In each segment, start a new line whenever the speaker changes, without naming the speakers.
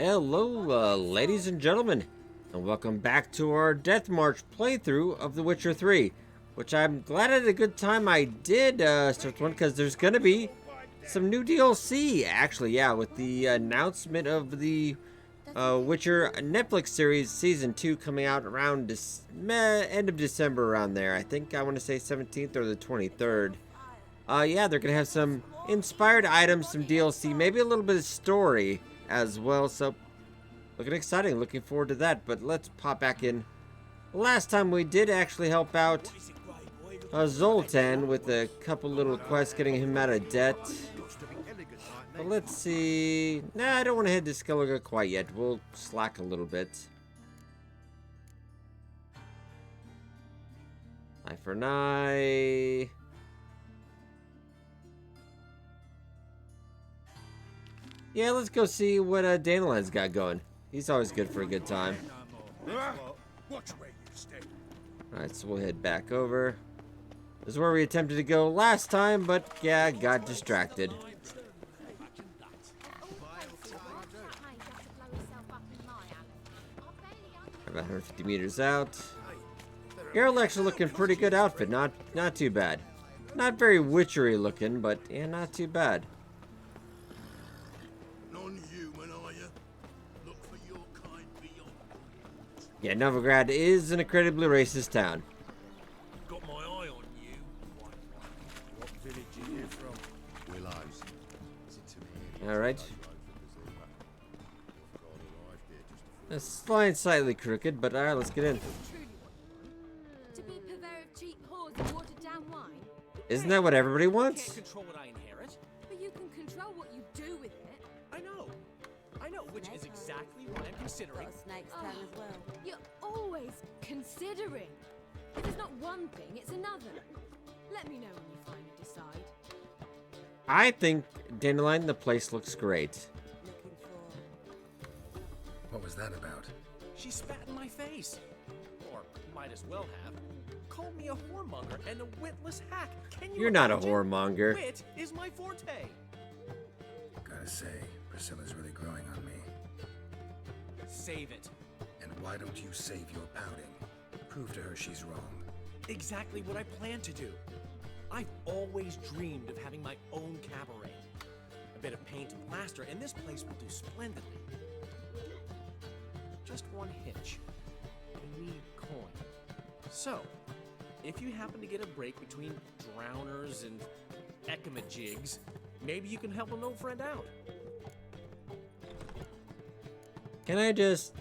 Hello, ladies and gentlemen, and welcome back to our Death March playthrough of The Witcher 3, which I'm glad at a good time I did start one, because there's going to be some new DLC, actually, yeah, with the announcement of the Witcher Netflix series Season 2 coming out around end of December around there. I think I want to say 17th or the 23rd. Yeah, they're going to have some inspired items, some DLC, maybe a little bit of story as well, so looking exciting, looking forward to that. But let's pop back in. Last time we did actually help out Zoltan with a couple little quests, getting him out of debt. But let's see. Nah, I don't want to head to Skellige quite yet. We'll slack a little bit. Eye for an eye. Yeah, let's go see what Dandelion's got going. He's always good for a good time. Alright, so we'll head back over. This is where we attempted to go last time, but yeah, got distracted. About 150 meters out. Geralt actually looking pretty good outfit, not too bad. Not very witchery looking, but yeah, not too bad. Yeah, Novigrad is an incredibly racist town.
Got my eye on you. What village are you from? Willows.
Alright. This line's slightly crooked, but alright, let's get in.
To be a purveyor of cheap whores and watered down wine?
Isn't that what everybody
You
wants?
can't control what I inherit.
But you can control what you do with it.
I know, which is exactly what I'm considering.
Got a snake's tongue as well.
You're always considering. If it's not one thing, it's another. Let me know when you finally decide.
I think, Dandelion, the place looks great.
Looking for...
What was that about?
She spat in my face. Or might as well have. Called me a whoremonger and a witless hack. Can you
You're not a
imagine?
whoremonger.
Wit is my forte.
Gotta say, Priscilla's really growing on me.
Save it.
And why don't you save your pouting? Prove to her she's wrong.
Exactly what I plan to do. I've always dreamed of having my own cabaret. A bit of paint and plaster, and this place will do splendidly. Just one hitch. We need coin. So, if you happen to get a break between drowners and ekamajigs, maybe you can help an old friend out.
Can I just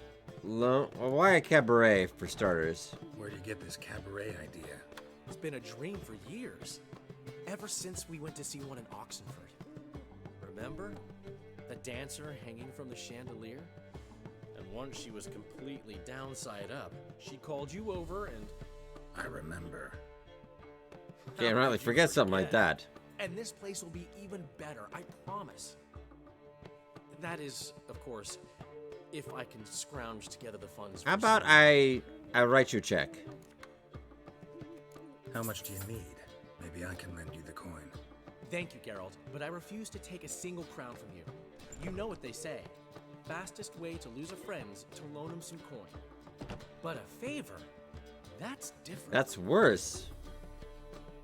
loan? Well, why a cabaret for starters?
Where'd you get this cabaret idea?
It's been a dream for years. Ever since we went to see one in Oxenford. Remember? The dancer hanging from the chandelier? And once she was completely downside up, she called you over and...
I remember.
Can't really forget something like that.
And this place will be even better, I promise. That is, of course, if I can scrounge together the funds.
How about I write you a check?
How much do you need? Maybe I can lend you the coin.
Thank you, Geralt, but I refuse to take a single crown from you. You know what they say. Fastest way to lose a friend's to loan him some coin. But a favor? That's different.
That's worse.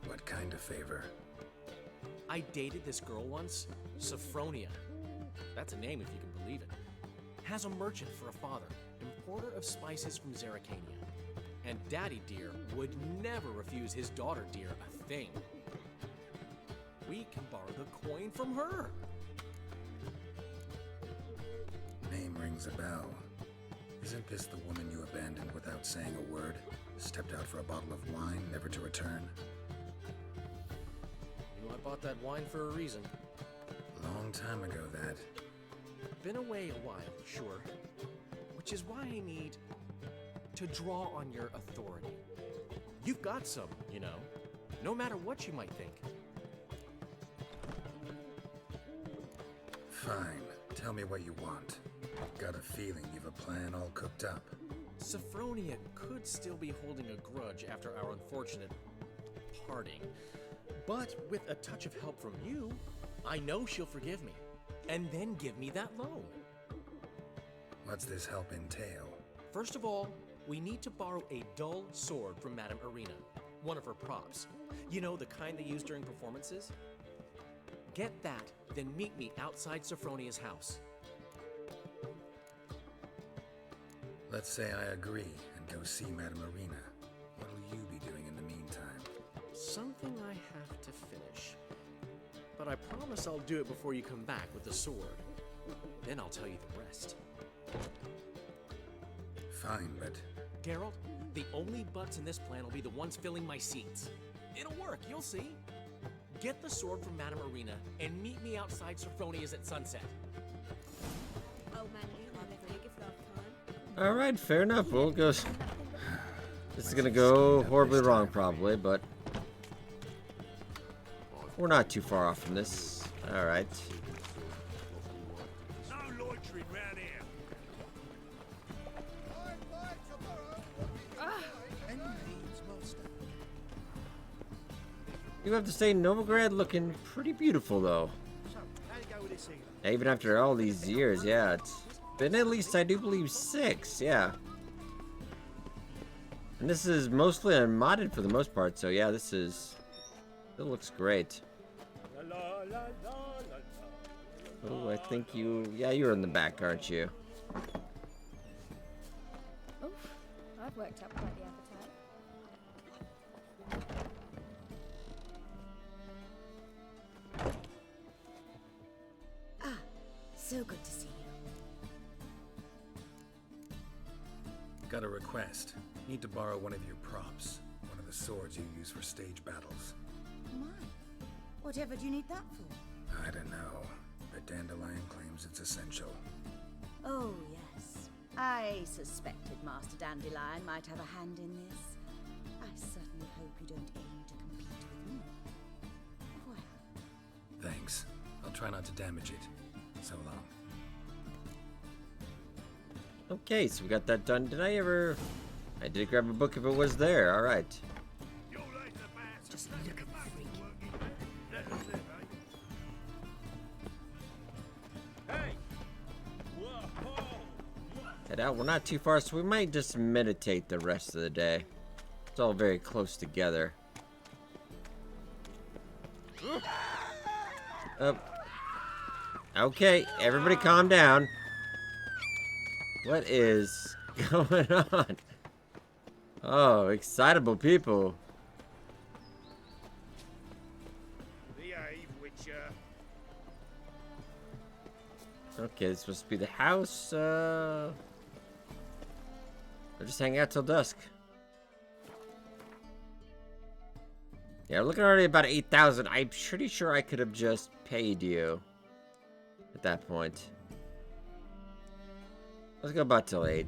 What kind of favor?
I dated this girl once, Sophronia. That's a name if you can believe it. Has a merchant for a father, importer of spices from Zerrikania. And Daddy Dear would never refuse his daughter Dear a thing. We can borrow the coin from her.
Name rings a bell. Isn't this the woman you abandoned without saying a word? Stepped out for a bottle of wine, never to return?
You know, I bought that wine for a reason.
Long time ago, that.
Been away a while, sure. Which is why I need to draw on your authority. You've got some, you know, no matter what you might think.
Fine. Tell me what you want. Got a feeling you've a plan all cooked up.
Sophronia could still be holding a grudge after our unfortunate parting. But with a touch of help from you, I know she'll forgive me. And then give me that loan.
What's this help entail?
First of all, we need to borrow a dull sword from Madame Arena, one of her props. You know, the kind they use during performances? Get that, then meet me outside Sophronia's house.
Let's say I agree and go see Madame Arena. What'll you be doing in the meantime?
Something I have to finish. But I promise I'll do it before you come back with the sword. Then I'll tell you the rest.
Fine, but
Geralt, the only butts in this plan will be the ones filling my seats. It'll work, you'll see. Get the sword from Madame Arena and meet me outside Sophronia's at sunset.
Oh man, you have a big if love time.
All right, fair enough. We'll go. This is gonna go horribly wrong, probably, but we're not too far off from this. All right.
No loitering round here.
You have to say, Novigrad looking pretty beautiful, though.
So, how you go with this evening?
Even after all these years, yeah. It's been at least, I do believe, 6, yeah. And this is mostly unmodded for the most part, so yeah, this is... It looks great. Oh, I think you... Yeah, you're in the back, aren't you?
Oof, I've worked up quite the appetite.
So good to see you.
got a request. Need to borrow one of your props. One of the swords you use for stage battles.
My, whatever do you need that for?
I don't know, but Dandelion claims it's essential.
Oh, yes. I suspected Master Dandelion might have a hand in this. I certainly hope you don't aim to compete with me. Well,
Thanks. I'll try not to damage it. So long.
Okay, so we got that done. Did I ever... I did grab a book if it was there. All right.
You're like the bastard.
just look at the freak.
Let us live, eh? Hey! Whoa!
Head out. We're not too far, so we might just meditate the rest of the day. It's all very close together. Okay, everybody calm down. What is going on? Oh, excitable people.
Behave, Witcher.
Okay, this is supposed to be the house. They're just hanging out till dusk. Yeah, we're looking already about 8,000. I'm pretty sure I could have just paid you at that point. Let's go about till 8.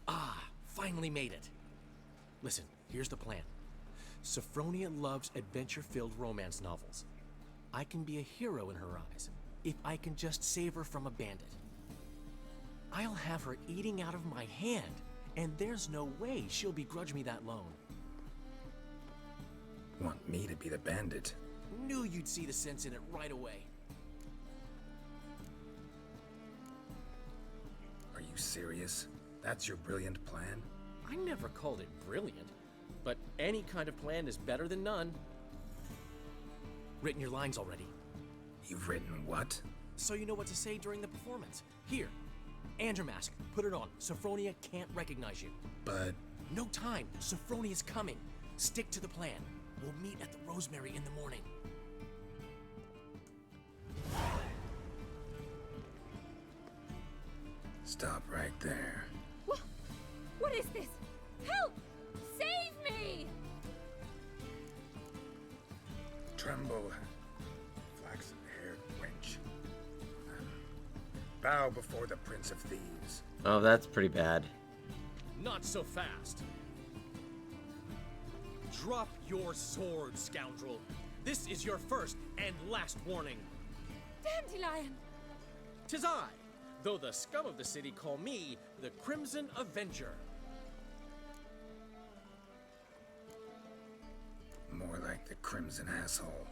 Ah, finally made it. Listen, here's the plan. Sophronia loves adventure-filled romance novels. I can be a hero in her eyes if I can just save her from a bandit. I'll have her eating out of my hand, and there's no way she'll begrudge me that loan.
Want me to be the bandit?
Knew you'd see the sense in it right away.
Are you serious? That's your brilliant plan?
I never called it brilliant, but any kind of plan is better than none. Written your lines already,
You've written what?
so you know what to say during the performance. Here, and your mask. Put it on. Sophronia can't recognize you.
But
No time. Sophronia's coming. Stick to the plan. We'll meet at the Rosemary in the morning.
stop right there.
What is this? Help! Save me!
Tremble, flaxen-haired wench. Bow before the Prince of Thieves.
Oh, that's pretty bad.
Not so fast. Drop your sword, scoundrel. This is your first and last warning.
Dandelion!
'Tis I, though the scum of the city call me the Crimson Avenger.
crimson asshole.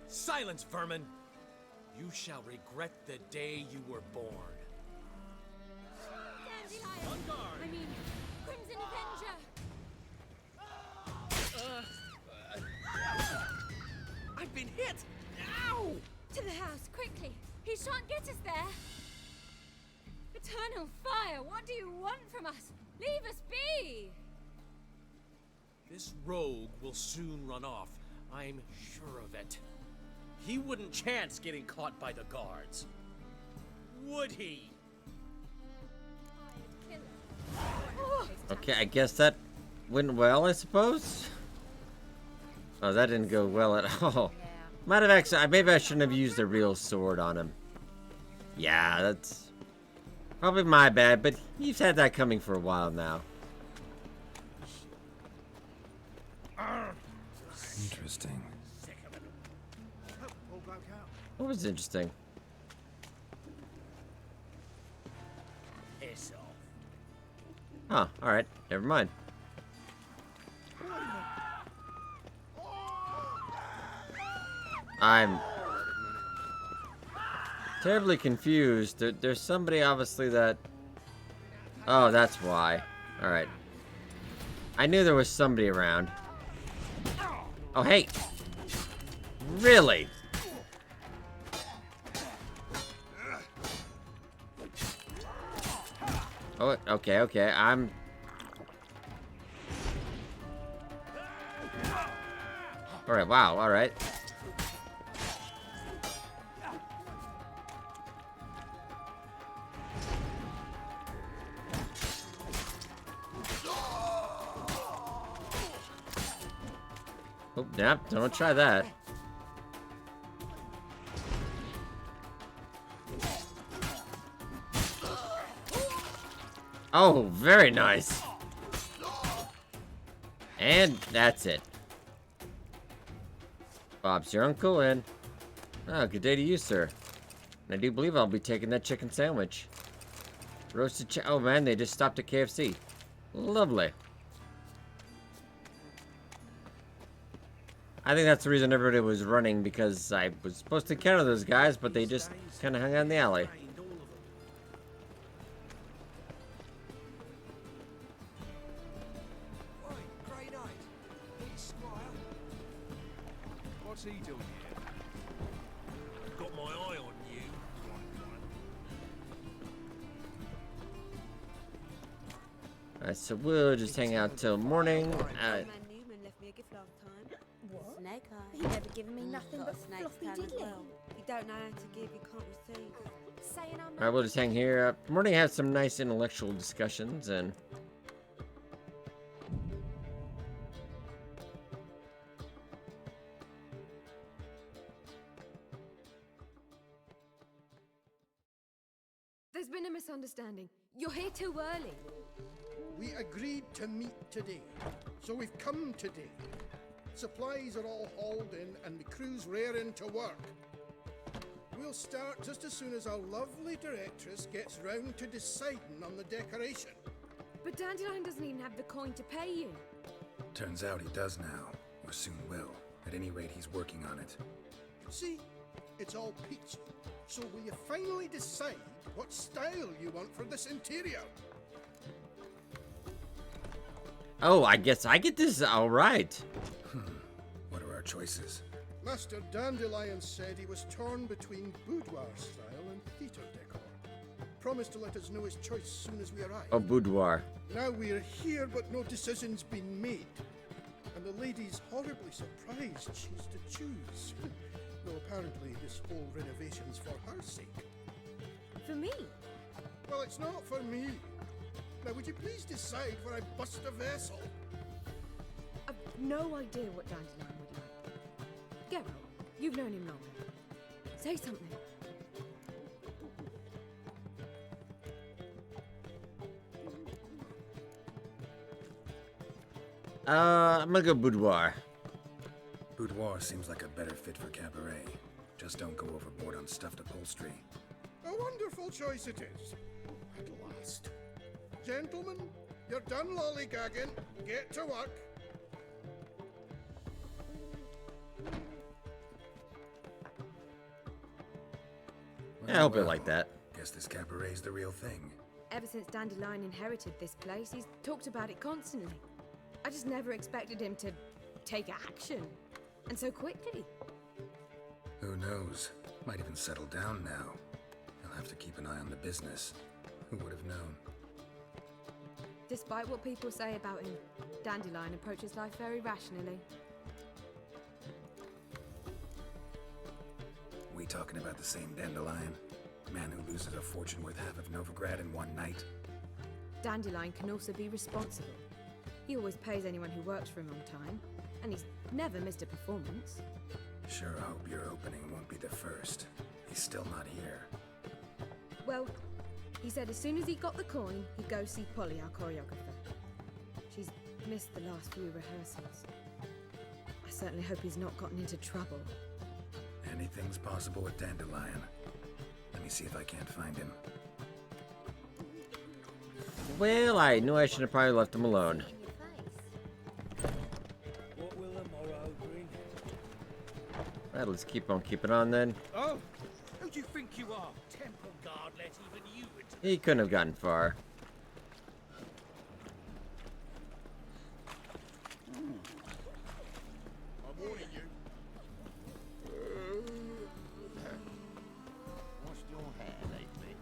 Silence, vermin! You shall regret the day you were born.
Dandelion! I mean, Crimson Avenger!
I've been hit! Ow!
To the house, quickly! He shan't get us there! Eternal fire, what do you want from us? Leave us be!
This rogue will soon run off. I'm sure of it. He wouldn't chance getting caught by the guards. Would he?
Okay, I guess that went well, I suppose? Oh, that didn't go well at all. Might have actually... Maybe I shouldn't have used a real sword on him. Yeah, that's... probably my bad, but he's had that coming for a while now.
Interesting.
What was interesting?
Piss off.
Huh, alright, never mind. I'm terribly confused. There's somebody obviously that... Oh, that's why. Alright. I knew there was somebody around. Oh, hey! Really? Oh, okay, okay. I'm... Alright, wow, alright. Oh, yep, don't try that. Oh, very nice. And that's it. Bob's your uncle, and... Oh, good day to you, sir. And I do believe I'll be taking that chicken sandwich. Roasted oh man, they just stopped at KFC. Lovely. I think that's the reason everybody was running, because I was supposed to encounter those guys, but they just kind of hung out in the alley.
What's he doing here? Got my eye on you.
Alright, so we'll just hang out till morning.
Man Newman left me a gift last time. What? Snake eye.
He never given me nothing
Got
but
a snake's
floppy
tongue as
diddly.
well. You don't know how to give, you can't receive.
Saying I'm
Alright, we'll just hang here. Morning, have some nice intellectual discussions, and...
There's been a misunderstanding. You're here too early.
We agreed to meet today, so we've come today. Supplies are all hauled in and the crew's raring to work. We'll start just as soon as our lovely directress gets round to deciding on the decoration.
But Dandelion doesn't even have the coin to pay you.
Turns out he does now, or soon will. At any rate, he's working on it.
See, it's all peachy. So will you finally decide what style you want for this interior?
Oh, I guess I get this alright.
What are our choices?
Master Dandelion said he was torn between boudoir style and theatre decor. Promised to let us know his choice soon as we arrive.
Oh, boudoir.
Now we're here, but no decision's been made. And the lady's horribly surprised she's to choose. Though apparently this whole renovation's for her sake.
For me?
Well, it's not for me. Now, would you please decide where I bust a vessel?
I've no idea what Dandelion would like. Geralt, you've known him longer. Say something.
I'm gonna go boudoir.
Boudoir seems like a better fit for cabaret. Just don't go overboard on stuffed upholstery.
A wonderful choice it is. At last. Gentlemen, you're done lollygagging. Get to work.
Yeah, I hope you like that.
Guess this cabaret's the real thing.
Ever since Dandelion inherited this place, he's talked about it constantly. I just never expected him to take action. And so quickly.
Who knows? Might even settle down now. He'll have to keep an eye on the business. Who would have known?
Despite what people say about him, Dandelion approaches life very rationally.
We talking about the same Dandelion? Man who loses a fortune worth half of Novigrad in one night?
Dandelion can also be responsible. He always pays anyone who works for him on time, and he's never missed a performance.
Sure hope your opening won't be the first. He's still not here.
Well, he said as soon as he got the coin, he'd go see Polly, our choreographer. She's missed the last few rehearsals. I certainly hope he's not gotten into trouble.
Anything's possible with Dandelion. Let me see if I can't find him.
Well, I knew I should have probably left him alone.
What will the morrow bring?
Alright, let's keep on keeping on then.
Oh, who do you think you are? Temple guard let even you into.
He couldn't have gotten far.
I'm warning you.
What's your hair lately?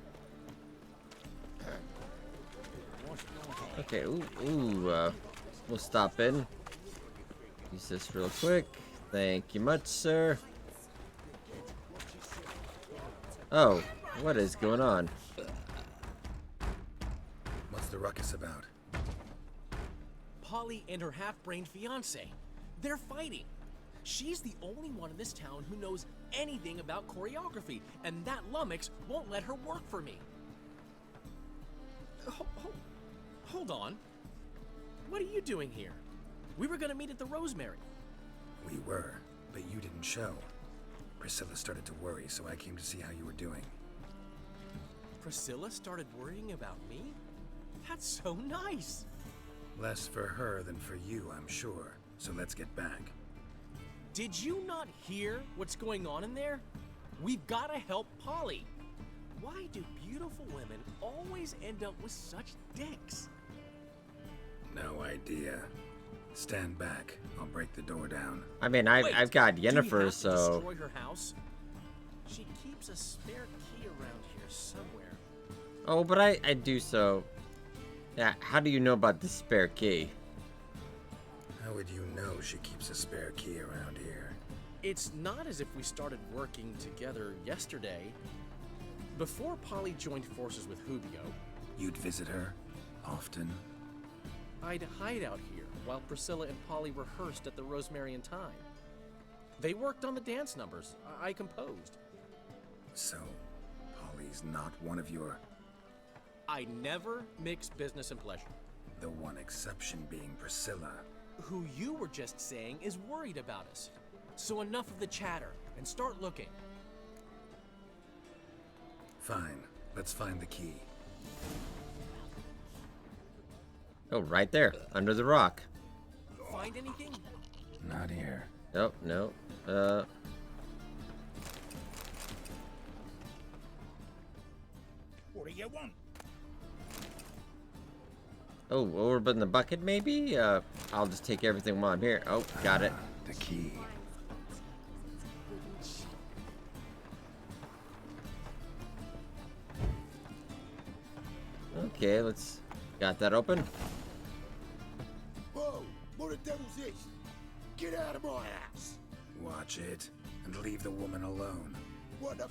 What's your hair?
Okay, we'll stop in. Use this real quick. Thank you much, sir. Oh, what is going on?
What's the ruckus about?
Polly and her half-brained fiance. They're fighting. She's the only one in this town who knows anything about choreography, and that lummox won't let her work for me. Hold on. What are you doing here? We were gonna meet at the Rosemary.
We were, but you didn't show. Priscilla started to worry, so I came to see how you were doing.
Priscilla started worrying about me? That's so nice.
Less for her than for you, I'm sure. So let's get back.
Did you not hear what's going on in there? We've gotta help Polly. Why do beautiful women always end up with such dicks?
No idea. Stand back. I'll break the door down.
I mean,
Wait,
I've got
do we have
Yennefer,
to
so...
destroy her house? She keeps a spare key around here somewhere.
Oh, but I do so... Yeah, how do you know about the spare key?
How would you know she keeps a spare key around here?
It's not as if we started working together yesterday. Before Polly joined forces with Hubio,
You'd visit her? Often?
I'd hide out here while Priscilla and Polly rehearsed at the Rosemary and Thyme. They worked on the dance numbers I composed.
So, Polly's not one of your...
I never mix business and pleasure.
The one exception being Priscilla.
Who you were just saying is worried about us. So enough of the chatter and start looking.
Fine. Let's find the key.
Oh, right there, under the rock.
Find anything?
Not here.
Nope, no.
What do you want?
Oh, over in the bucket, maybe? I'll just take everything while I'm here. Oh, got it.
The key.
Okay, let's... Got that open?
Whoa! What the devil's this? Get out of my house!
Watch it, and leave the woman alone.
What the...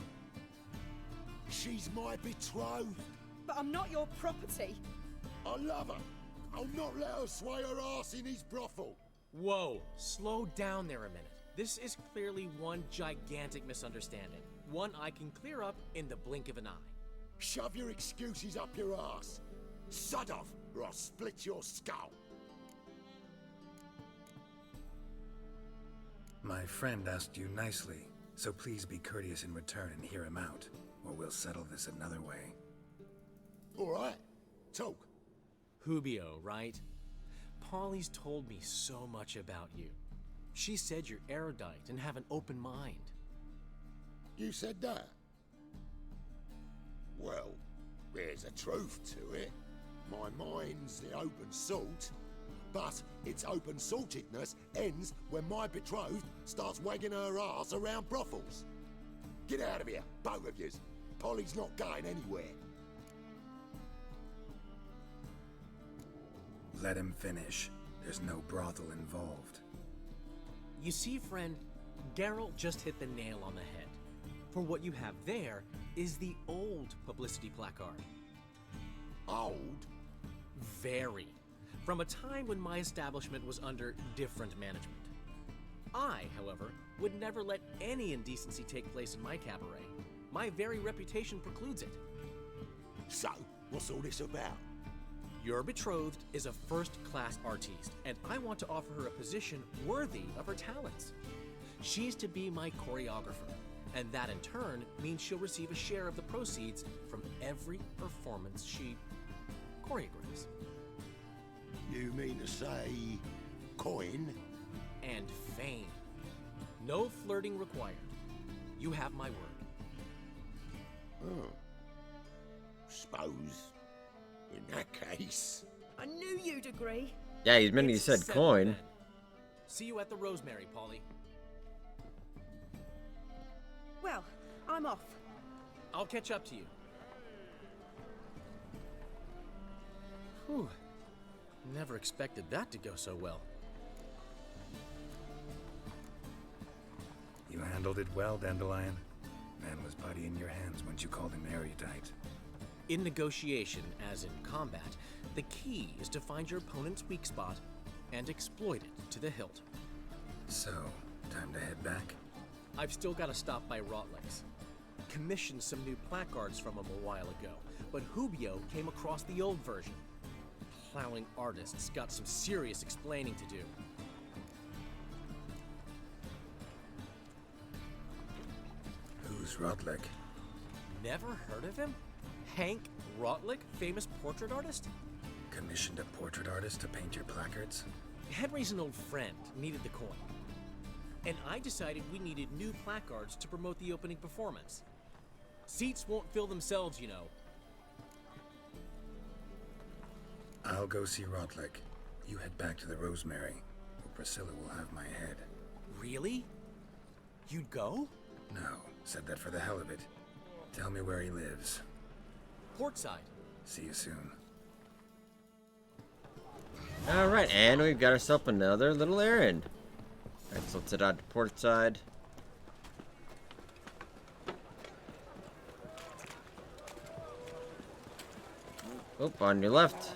She's my betrothed.
But I'm not your property.
I love her. I'll not let her sway her ass in his brothel.
Whoa, slow down there a minute. This is clearly one gigantic misunderstanding. One I can clear up in the blink of an eye.
Shove your excuses up your ass. Sod off, or I'll split your skull.
My friend asked you nicely, so please be courteous in return and hear him out, or we'll settle this another way.
All right. Talk.
Hubio, right? Polly's told me so much about you. She said you're erudite and have an open mind.
You said that? Well, there's a truth to it. My mind's the open salt, but its open saltedness ends when my betrothed starts wagging her ass around brothels. Get out of here, both of yous. Polly's not going anywhere.
Let him finish. There's no brothel involved.
You see, friend, Geralt just hit the nail on the head. For what you have there is the old publicity placard.
Old?
Very. From a time when my establishment was under different management. I, however, would never let any indecency take place in my cabaret. My very reputation precludes it.
So, what's all this about?
Your betrothed is a first-class artiste, and I want to offer her a position worthy of her talents. She's to be my choreographer, and that in turn means she'll receive a share of the proceeds from every performance she choreographs.
You mean to say coin?
And fame. No flirting required. You have my word.
Oh. Suppose, in that case...
I knew you'd agree.
Yeah, he meant he
It's
said
settled
coin.
then. See you at the Rosemary, Polly.
Well, I'm off.
I'll catch up to you. Whew. Never expected that to go so well.
You handled it well, Dandelion. Man was putty in your hands once you called him erudite.
In negotiation, as in combat, the key is to find your opponent's weak spot and exploit it to the hilt.
So, time to head back?
I've still got to stop by Rotlick's. Commissioned some new placards from him a while ago, but Hubio came across the old version. Plowing artists got some serious explaining to do.
Who's Rotlick?
Never heard of him? Hank Rotlick, famous portrait artist?
Commissioned a portrait artist to paint your placards?
Henry's an old friend, needed the coin. And I decided we needed new placards to promote the opening performance. Seats won't fill themselves, you know.
I'll go see Rotlick. You head back to the Rosemary, where Priscilla will have my head.
Really? You'd go?
No, said that for the hell of it. Tell me where he lives.
Portside.
See you soon.
Alright, and we've got ourselves another little errand. Alright, so let's head out to Portside. Oh, on your left.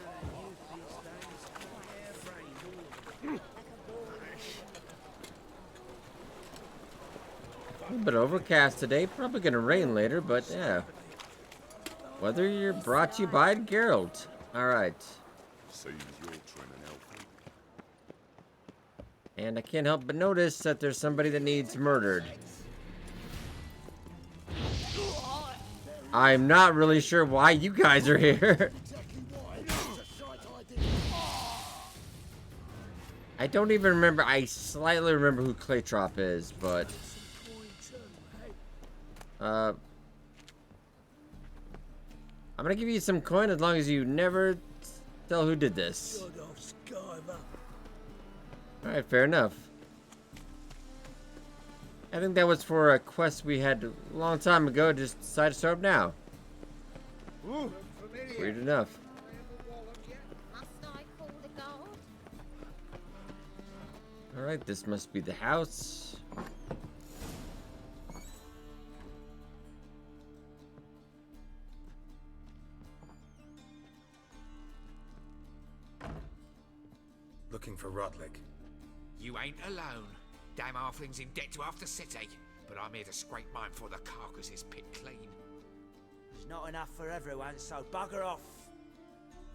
A little bit overcast today. Probably gonna rain later, but yeah. Weather you're brought to you by Geralt. Alright.
Seems you're trimming healthy.
And I can't help but notice that there's somebody that needs murdered. I'm not really sure why you guys are here. I don't even remember. I slightly remember who Claytrop is, but... I'm gonna give you some coin as long as you never tell who did this. Alright, fair enough. I think that was for a quest we had a long time ago, just decided to start up now. Weird enough. Alright, this must be the house.
Looking for Rotlick.
You ain't alone. Damn halfling's in debt to half the city. But I'm here to scrape mine before the carcass is picked clean.
There's not enough for everyone, so bugger off.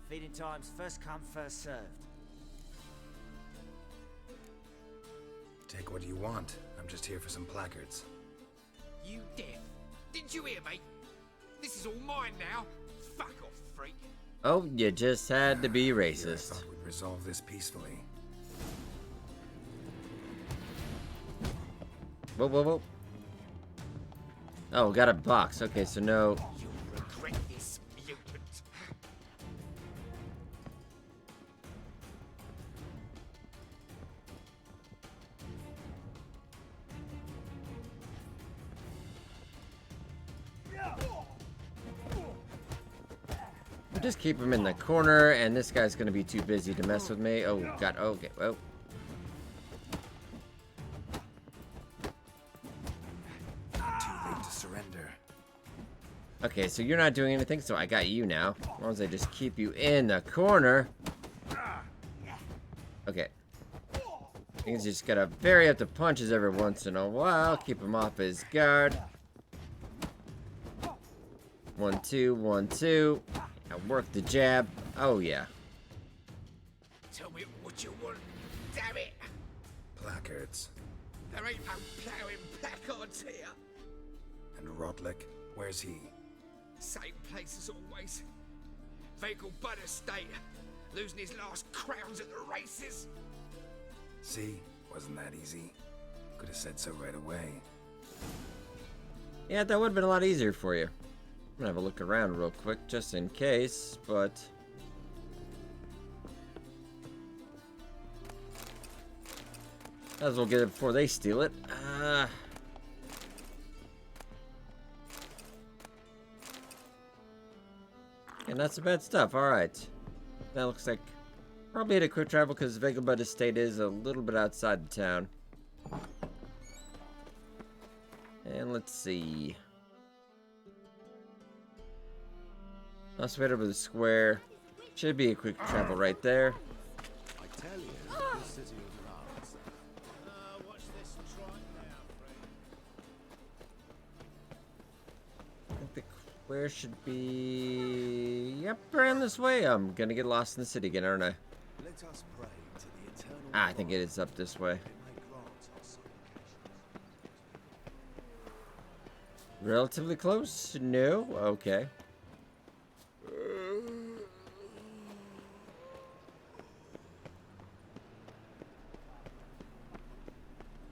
Feeding time's first come, first served.
Take what you want. I'm just here for some placards.
You deaf? Didn't you hear me? This is all mine now. Fuck off, freak.
Oh, you just had to be
Here I
racist.
thought we'd resolve this peacefully.
Whoa, whoa, whoa. Oh, got a box. Okay, so no.
You'll regret this, mutant.
Just keep him in the corner, and this guy's gonna be too busy to mess with me. Oh, God. Okay. Oh.
Too late to surrender.
Okay, so you're not doing anything, so I got you now. As long as I just keep you in the corner. Okay. He's just gotta vary up the punches every once in a while. Keep him off his guard. 1, 2, 1, 2. Now work the jab. Oh, yeah.
Tell me what you want, damn it!
Placards.
There ain't no ploughing placards here.
And Rodlick, where's he?
Same place as always. Vehicle Bud Estate. Losing his last crowns at the races.
See? Wasn't that easy? Could have said so right away.
Yeah, that would have been a lot easier for you. I'm gonna have a look around real quick, just in case, but... might as well get it before they steal it. And that's some bad stuff, alright. That looks like... probably hit a quick travel because Vagabond Estate is a little bit outside the town. And let's see... let's wait over the square. Should be a quick travel right there.
I tell you, this city was ours. Watch this trot now,
I think the square should be... yep, around this way. I'm gonna get lost in the city again, aren't I?
Let us pray to the eternal
I think it is up this way. Relatively close? No? Okay.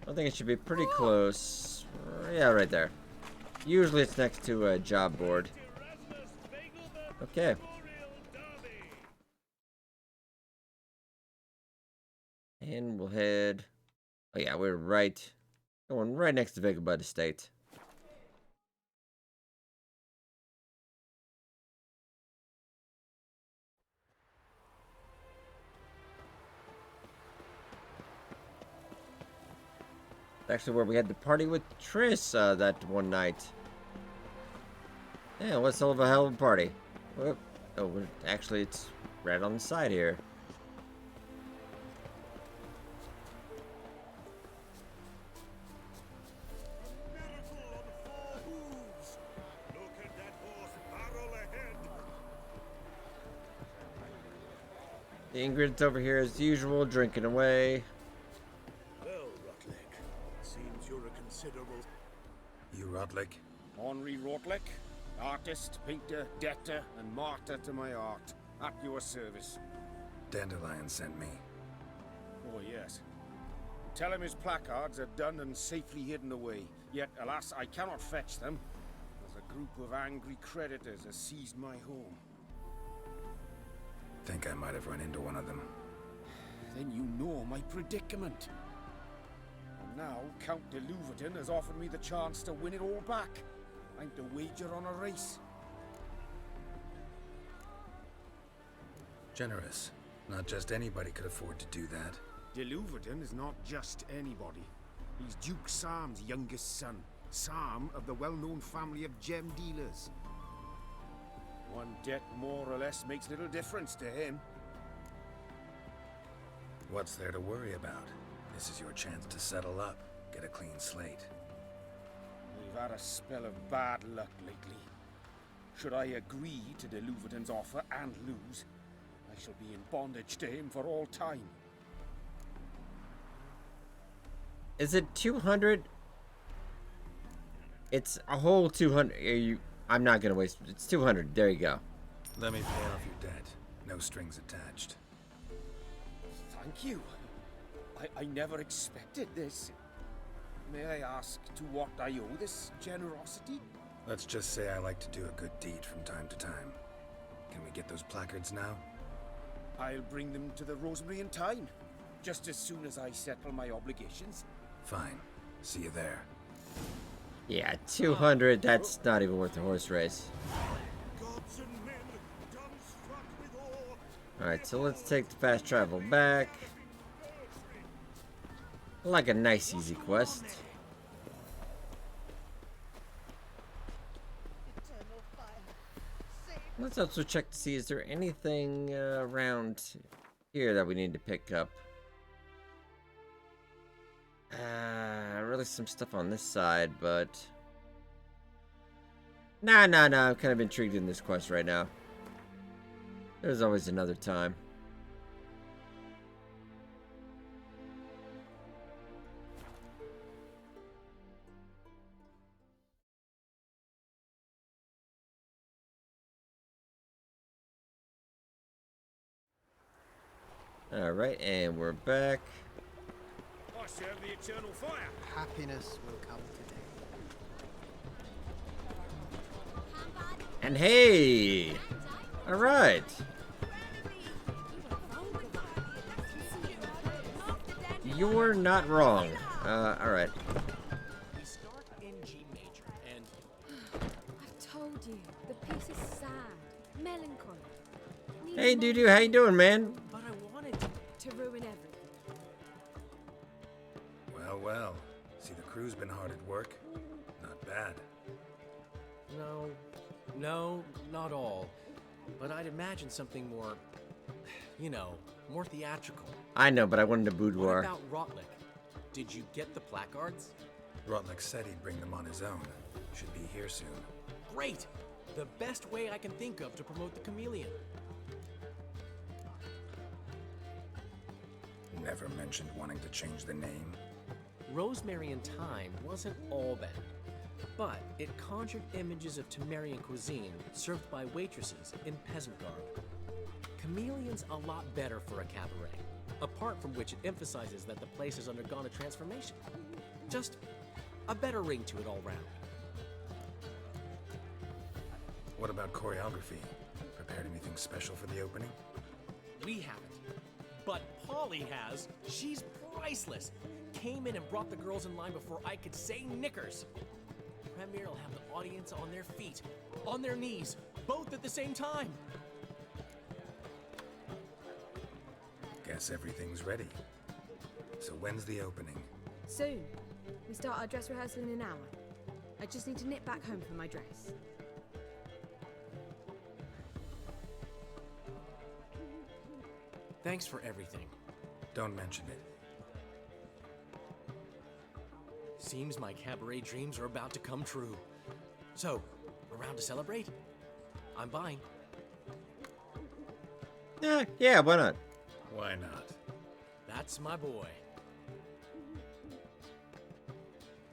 I think it should be pretty close. Yeah, right there. Usually it's next to a job board. Okay. And we'll head... oh yeah, we're going right next to Vagabond Estate. Actually, where we had the party with Triss that one night. Yeah, what's hell of a party. Whoop. Oh, actually, it's right on the side here. Ingrid's over here as usual, drinking away.
You Rodlick?
Henri Rodlick, artist, painter, debtor, and martyr to my art, at your service.
Dandelion sent me.
Oh, yes. Tell him his placards are done and safely hidden away. Yet, alas, I cannot fetch them, as a group of angry creditors has seized my home.
Think I might have run into one of them.
Then you know my predicament. And now, Count de Louverton has offered me the chance to win it all back. I'm to wager on a race.
Generous. Not just anybody could afford to do that.
De Louverton is not just anybody. He's Duke Sam's youngest son. Sam of the well-known family of gem dealers. One debt more or less makes little difference to him.
What's there to worry about? This is your chance to settle up, get a clean slate.
We've had a spell of bad luck lately. Should I agree to de Louverton's offer and lose, I shall be in bondage to him for all time.
Is it 200? It's a whole 200. I'm not gonna waste. It's 200. There you go.
Let me pay off your debt. No strings attached.
Thank you. I never expected this. May I ask to what I owe this generosity?
Let's just say I like to do a good deed from time to time. Can we get those placards now?
I'll bring them to the Rosemary in time, just as soon as I settle my obligations.
Fine. See you there.
Yeah, 200, that's not even worth the horse race. Alright, so let's take the fast travel back. I like a nice easy quest. Let's also check to see, is there anything around here that we need to pick up? Really some stuff on this side, but... Nah, I'm kind of intrigued in this quest right now. There's always another time. Alright, and we're back.
I serve the eternal fire.
Happiness will come today.
And hey! Alright. You're not wrong. Alright.
We start in G major, and
I told you, the piece is sad, melancholy.
Hey, Doo-Doo, how you doing, man?
but I wanted
To ruin everything.
Well. See, the crew's been hard at work. Not bad.
No, not all. But I'd imagine something more, you know, more theatrical.
I know, but I wanted a
What
boudoir.
about Rotlick? Did you get the placards?
Rotlick said he'd bring them on his own. Should be here soon.
Great! The best way I can think of to promote the chameleon.
Never mentioned wanting to change the name.
Rosemary in Time wasn't all bad, but it conjured images of Temerian cuisine served by waitresses in peasant garb. Chameleon's a lot better for a cabaret, apart from which it emphasizes that the place has undergone a transformation. Just a better ring to it all round.
What about choreography? Prepared anything special for the opening?
We haven't, but Polly has. She's priceless. Came in and brought the girls in line before I could say knickers. Premier will have the audience on their feet, on their knees, both at the same time.
Guess everything's ready. So when's the opening?
Soon. We start our dress rehearsal in an hour. I just need to nip back home for my dress.
Thanks for everything.
Don't mention it.
Seems my cabaret dreams are about to come true. So, around to celebrate? I'm buying.
Yeah, why not?
Why not?
That's my boy.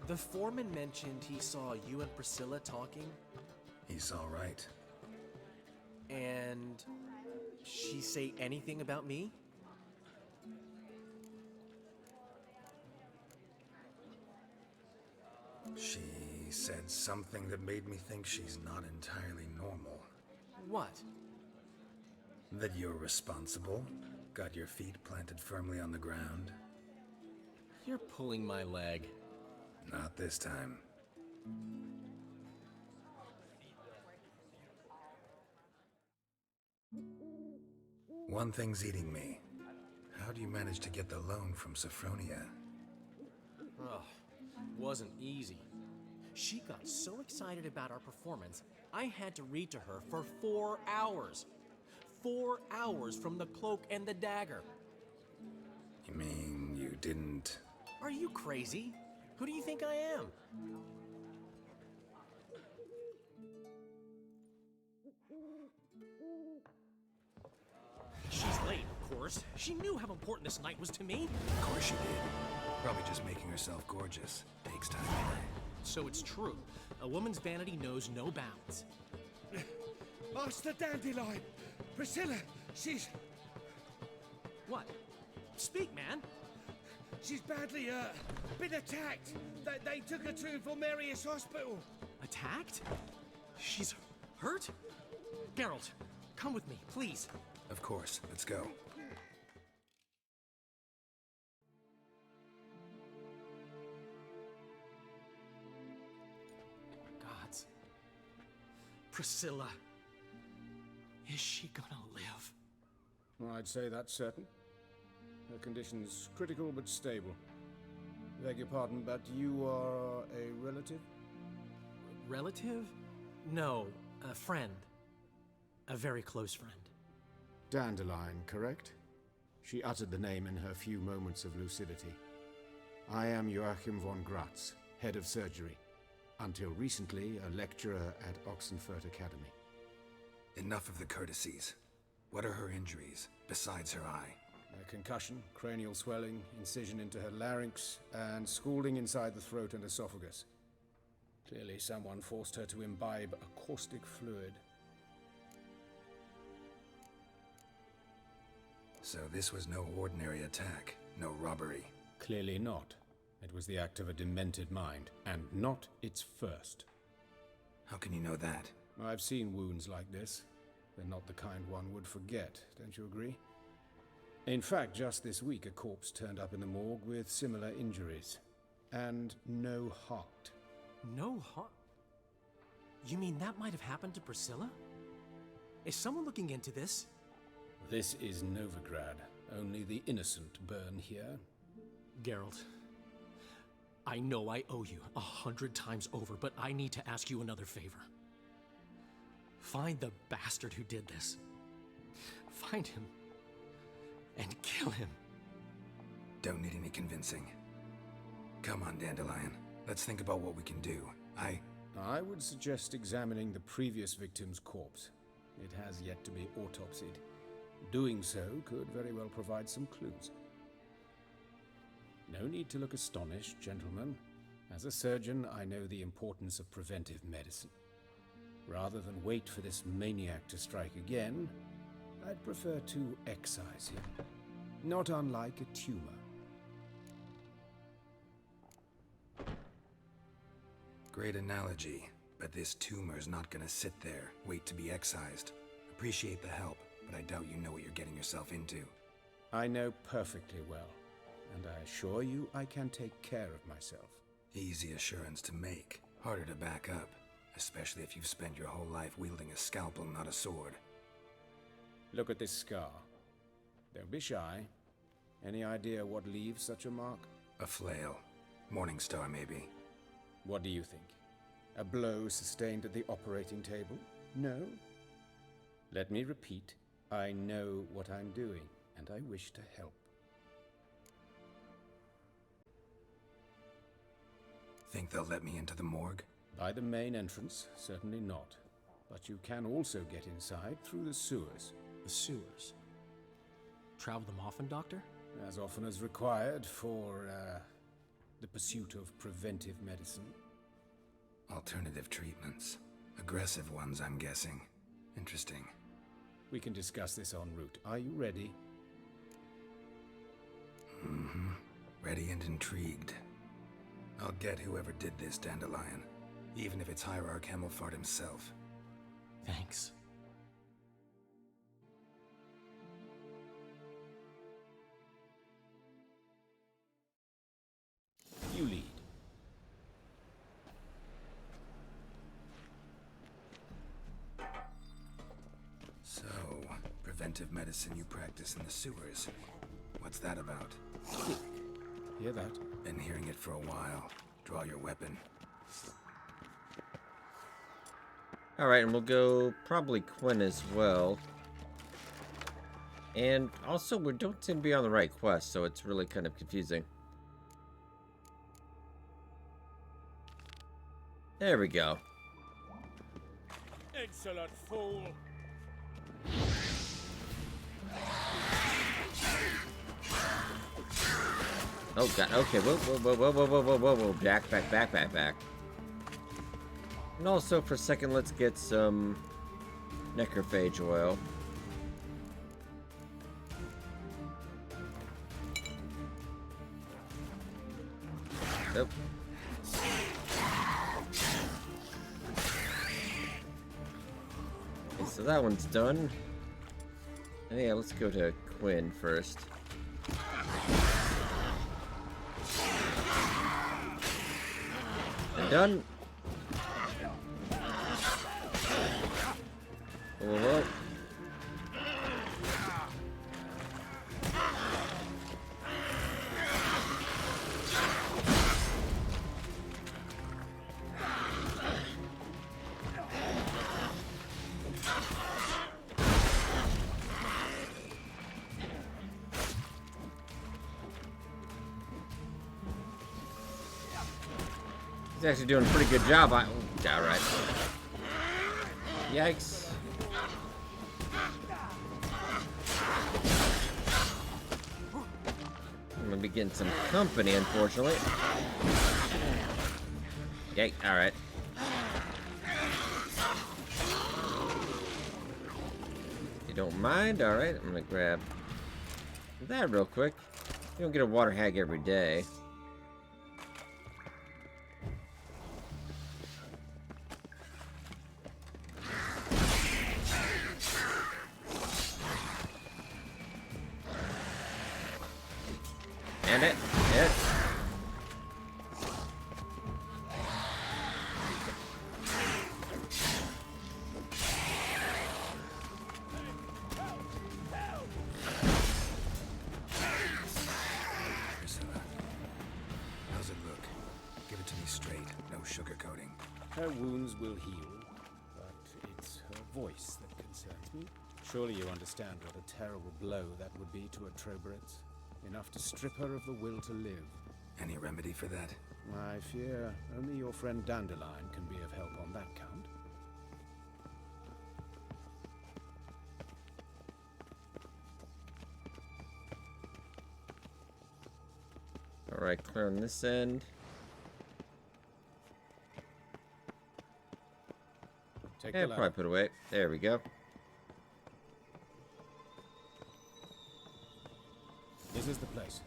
The foreman mentioned he saw you and Priscilla talking,
He's all right.
and she say anything about me?
She said something that made me think she's not entirely normal.
What?
That you're responsible, got your feet planted firmly on the ground.
You're pulling my leg.
Not this time. One thing's eating me. How do you manage to get the loan from Sophronia?
Ugh, wasn't easy. She got so excited about our performance, I had to read to her for 4 hours. 4 hours from the Cloak and the Dagger.
You mean you didn't...
Are you crazy? Who do you think I am? She's late, of course. She knew how important this night was to me.
Of course she did. Probably just making herself gorgeous. Takes time anyway.
So it's true. A woman's vanity knows no bounds.
Master Dandelion! Priscilla, she's...
What? Speak, man.
She's badly hurt. Been attacked. They took her to Vulmerius Hospital.
Attacked? She's hurt? Geralt, come with me, please.
Of course, let's go.
Gods. Priscilla. Is she gonna live?
I'd say that's certain. Her condition's critical but stable. Beg your pardon, but you are a relative?
Relative? No, a friend. A very close friend.
Dandelion, correct? She uttered the name in her few moments of lucidity. I am Joachim von Gratz, head of surgery. Until recently, a lecturer at Oxenfurt Academy.
Enough of the courtesies. What are her injuries, besides her eye?
A concussion, cranial swelling, incision into her larynx, and scalding inside the throat and esophagus. Clearly someone forced her to imbibe a caustic fluid.
So this was no ordinary attack, no robbery.
Clearly not. It was the act of a demented mind, and not its first.
How can you know that?
I've seen wounds like this. They're not the kind one would forget, don't you agree? In fact, just this week a corpse turned up in the morgue with similar injuries. And no heart.
No heart? You mean that might have happened to Priscilla? Is someone looking into this?
This is Novigrad. Only the innocent burn here.
Geralt, I know I owe you 100 times over, but I need to ask you another favor. Find the bastard who did this. Find him. And kill him.
Don't need any convincing. Come on, Dandelion. Let's think about what we can do.
I would suggest examining the previous victim's corpse. It has yet to be autopsied. Doing so could very well provide some clues. No need to look astonished, gentlemen. As a surgeon, I know the importance of preventive medicine. Rather than wait for this maniac to strike again, I'd prefer to excise him. Not unlike a tumor.
Great analogy, but this tumor's not gonna sit there, wait to be excised. Appreciate the help, but I doubt you know what you're getting yourself into.
I know perfectly well, and I assure you I can take care of myself.
Easy assurance to make, harder to back up, especially if you've spent your whole life wielding a scalpel, not a sword.
Look at this scar. Don't be shy. Any idea what leaves such a mark?
A flail. Morningstar, maybe.
What do you think? A blow sustained at the operating table? No? Let me repeat. I know what I'm doing, and I wish to help.
Think they'll let me into the morgue?
By the main entrance, certainly not. But you can also get inside through the sewers.
The sewers? Travel them often, Doctor?
As often as required for, the pursuit of preventive medicine.
Alternative treatments. Aggressive ones, I'm guessing. Interesting.
We can discuss this en route. Are you ready?
Mm-hmm. Ready and intrigued. I'll get whoever did this, Dandelion. Even if it's Hierarch Hemmelfart himself.
Thanks.
You lead.
So, preventive medicine you practice in the sewers. What's that about?
Hear that?
Been hearing it for a while. Draw your weapon.
Alright, and we'll go probably Quinn as well. And also, we don't seem to be on the right quest, so it's really kind of confusing. There we go.
Insolent fool!
Oh god, okay, whoa, back. And also, for a second, let's get some necrophage oil. Nope. Okay, so that one's done. And yeah, let's go to Quinn first. And done. Whoa. He's actually doing a pretty good job. All right. Yikes. I'm gonna be getting some company, unfortunately. Yay, alright. You don't mind? Alright, I'm gonna grab that real quick. You don't get a water hag every day. And it.
Priscilla, how's it look? Give it to me straight, no sugarcoating.
Her wounds will heal, but it's her voice that concerns me. Surely you understand what a terrible blow that would be to a Troberet. Enough to strip her of the will to live.
Any remedy for that?
I fear only your friend Dandelion can be of help on that count.
Alright, clear on this end.
Take
Yeah,
the ladder.
probably put away. There we go.
This is the place.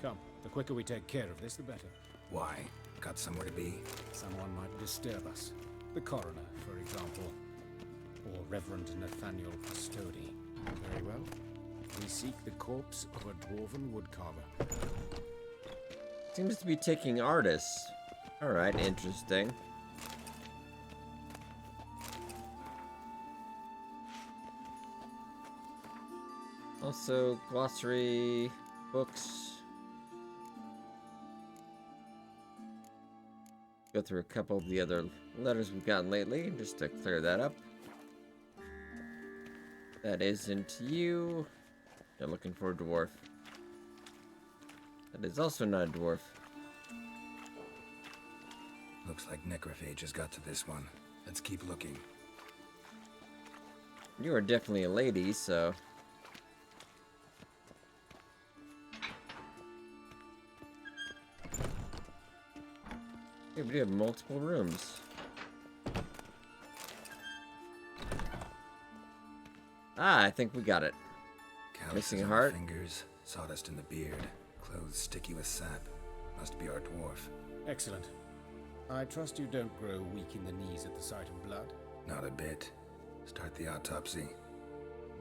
Come, the quicker we take care of this, the better.
Why? Got somewhere to be?
Someone might disturb us. The coroner, for example. Or Reverend Nathaniel Custody. Very well. We seek the corpse of a dwarven woodcarver.
Seems to be taking artists. Alright, interesting. Also, glossary, books. Go through a couple of the other letters we've gotten lately, just to clear that up. That isn't you. You're looking for a dwarf. That is also not a dwarf.
Looks like necrophages got to this one. Let's keep looking.
You are definitely a lady, so... Yeah, we do have multiple rooms. Ah, I think we got it.
Calluses
Missing a
on
heart.
the fingers, sawdust in the beard, clothes sticky with sap. Must be our dwarf.
Excellent. I trust you don't grow weak in the knees at the sight of blood.
Not a bit. Start the autopsy.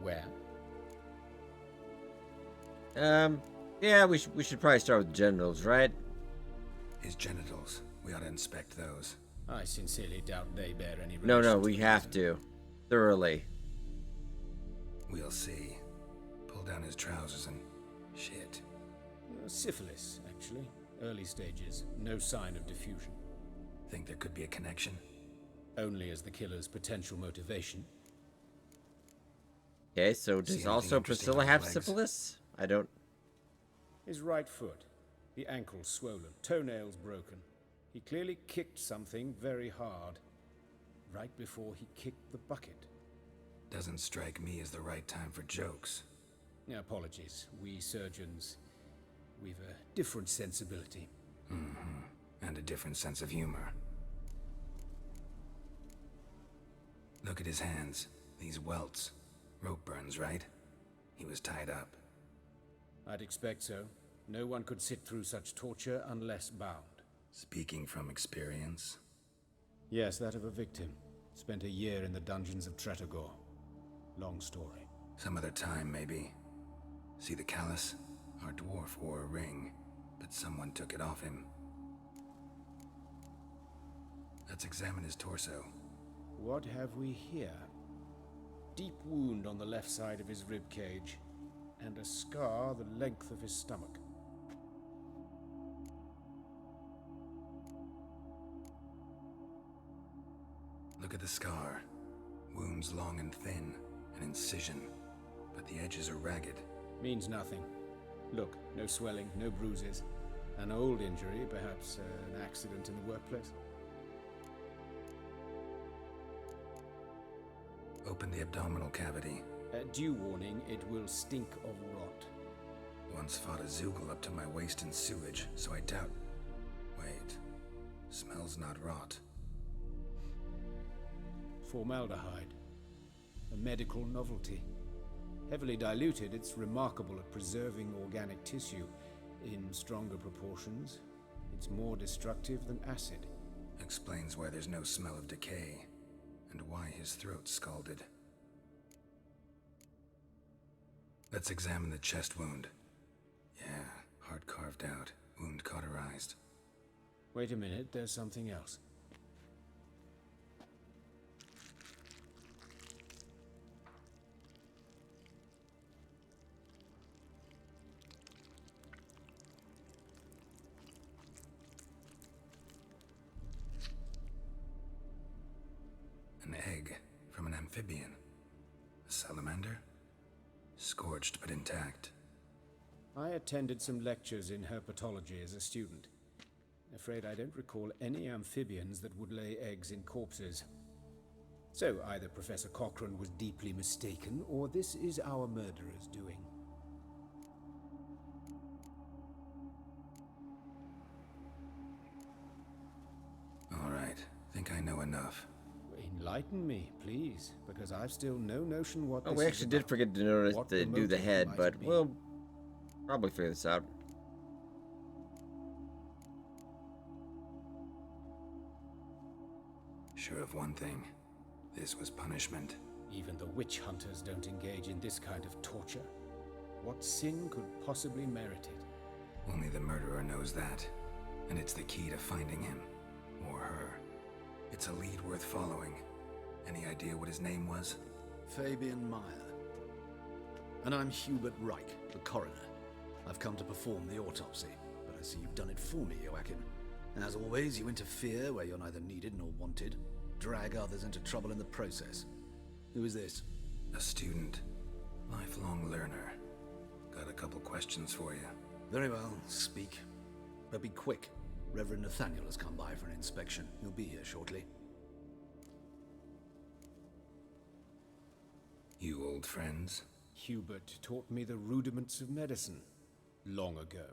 Where?
Yeah, we should probably start with genitals, right?
His genitals. We ought to inspect those.
I sincerely doubt they bear any relation.
No,
to
we
the
have
reason.
to. Thoroughly.
We'll see. Pull down his trousers and... shit.
Syphilis, actually. Early stages. No sign of diffusion.
Think there could be a connection?
Only as the killer's potential motivation.
Okay, so
See
does
anything
also
interesting
Priscilla
on
have
his legs?
syphilis? I don't...
His right foot. The ankle swollen. Toenails broken. He clearly kicked something very hard. Right before he kicked the bucket.
Doesn't strike me as the right time for jokes.
Apologies. We surgeons, we've a different sensibility.
Mm-hmm. And a different sense of humor. Look at his hands. These welts. Rope burns, right? He was tied up.
I'd expect so. No one could sit through such torture unless bound.
Speaking from experience?
Yes, that of a victim. Spent a year in the dungeons of Tretogor. Long story.
Some other time, maybe. See the callus? Our dwarf wore a ring, but someone took it off him. Let's examine his torso.
What have we here? Deep wound on the left side of his rib cage, and a scar the length of his stomach.
Look at the scar. Wounds long and thin, an incision, but the edges are ragged.
Means nothing. Look, no swelling, no bruises. An old injury, perhaps an accident in the workplace.
Open the abdominal cavity.
Due warning, it will stink of rot.
Once fought a Zoogle up to my waist in sewage, so I doubt... Wait. Smells not rot.
Formaldehyde. A medical novelty. Heavily diluted, it's remarkable at preserving organic tissue. In stronger proportions, it's more destructive than acid.
Explains why there's no smell of decay, and why his throat's scalded. Let's examine the chest wound. Yeah, heart carved out, wound cauterized.
Wait a minute, there's something else.
An egg from an amphibian. A salamander? Scorched but intact.
I attended some lectures in herpetology as a student. Afraid I don't recall any amphibians that would lay eggs in corpses. So either Professor Cochrane was deeply mistaken, or this is our murderer's doing.
All right, think I know enough.
Enlighten me, please, because I've still no notion what this
we actually did forget to notice to do the head, but we'll probably figure this out.
Sure of one thing. This was punishment.
Even the witch hunters don't engage in this kind of torture. What sin could possibly merit it?
Only the murderer knows that, and it's the key to finding him, or her. It's a lead worth following. Any idea what his name was?
Fabian Meyer. And I'm Hubert Reich, the coroner. I've come to perform the autopsy, but I see you've done it for me, Joachim. As always, you interfere where you're neither needed nor wanted, drag others into trouble in the process. Who is this?
A student. Lifelong learner. Got a couple questions for you.
Very well, speak. But be quick. Reverend Nathaniel has come by for an inspection. He'll be here shortly.
You old friends?
Hubert taught me the rudiments of medicine. Long ago.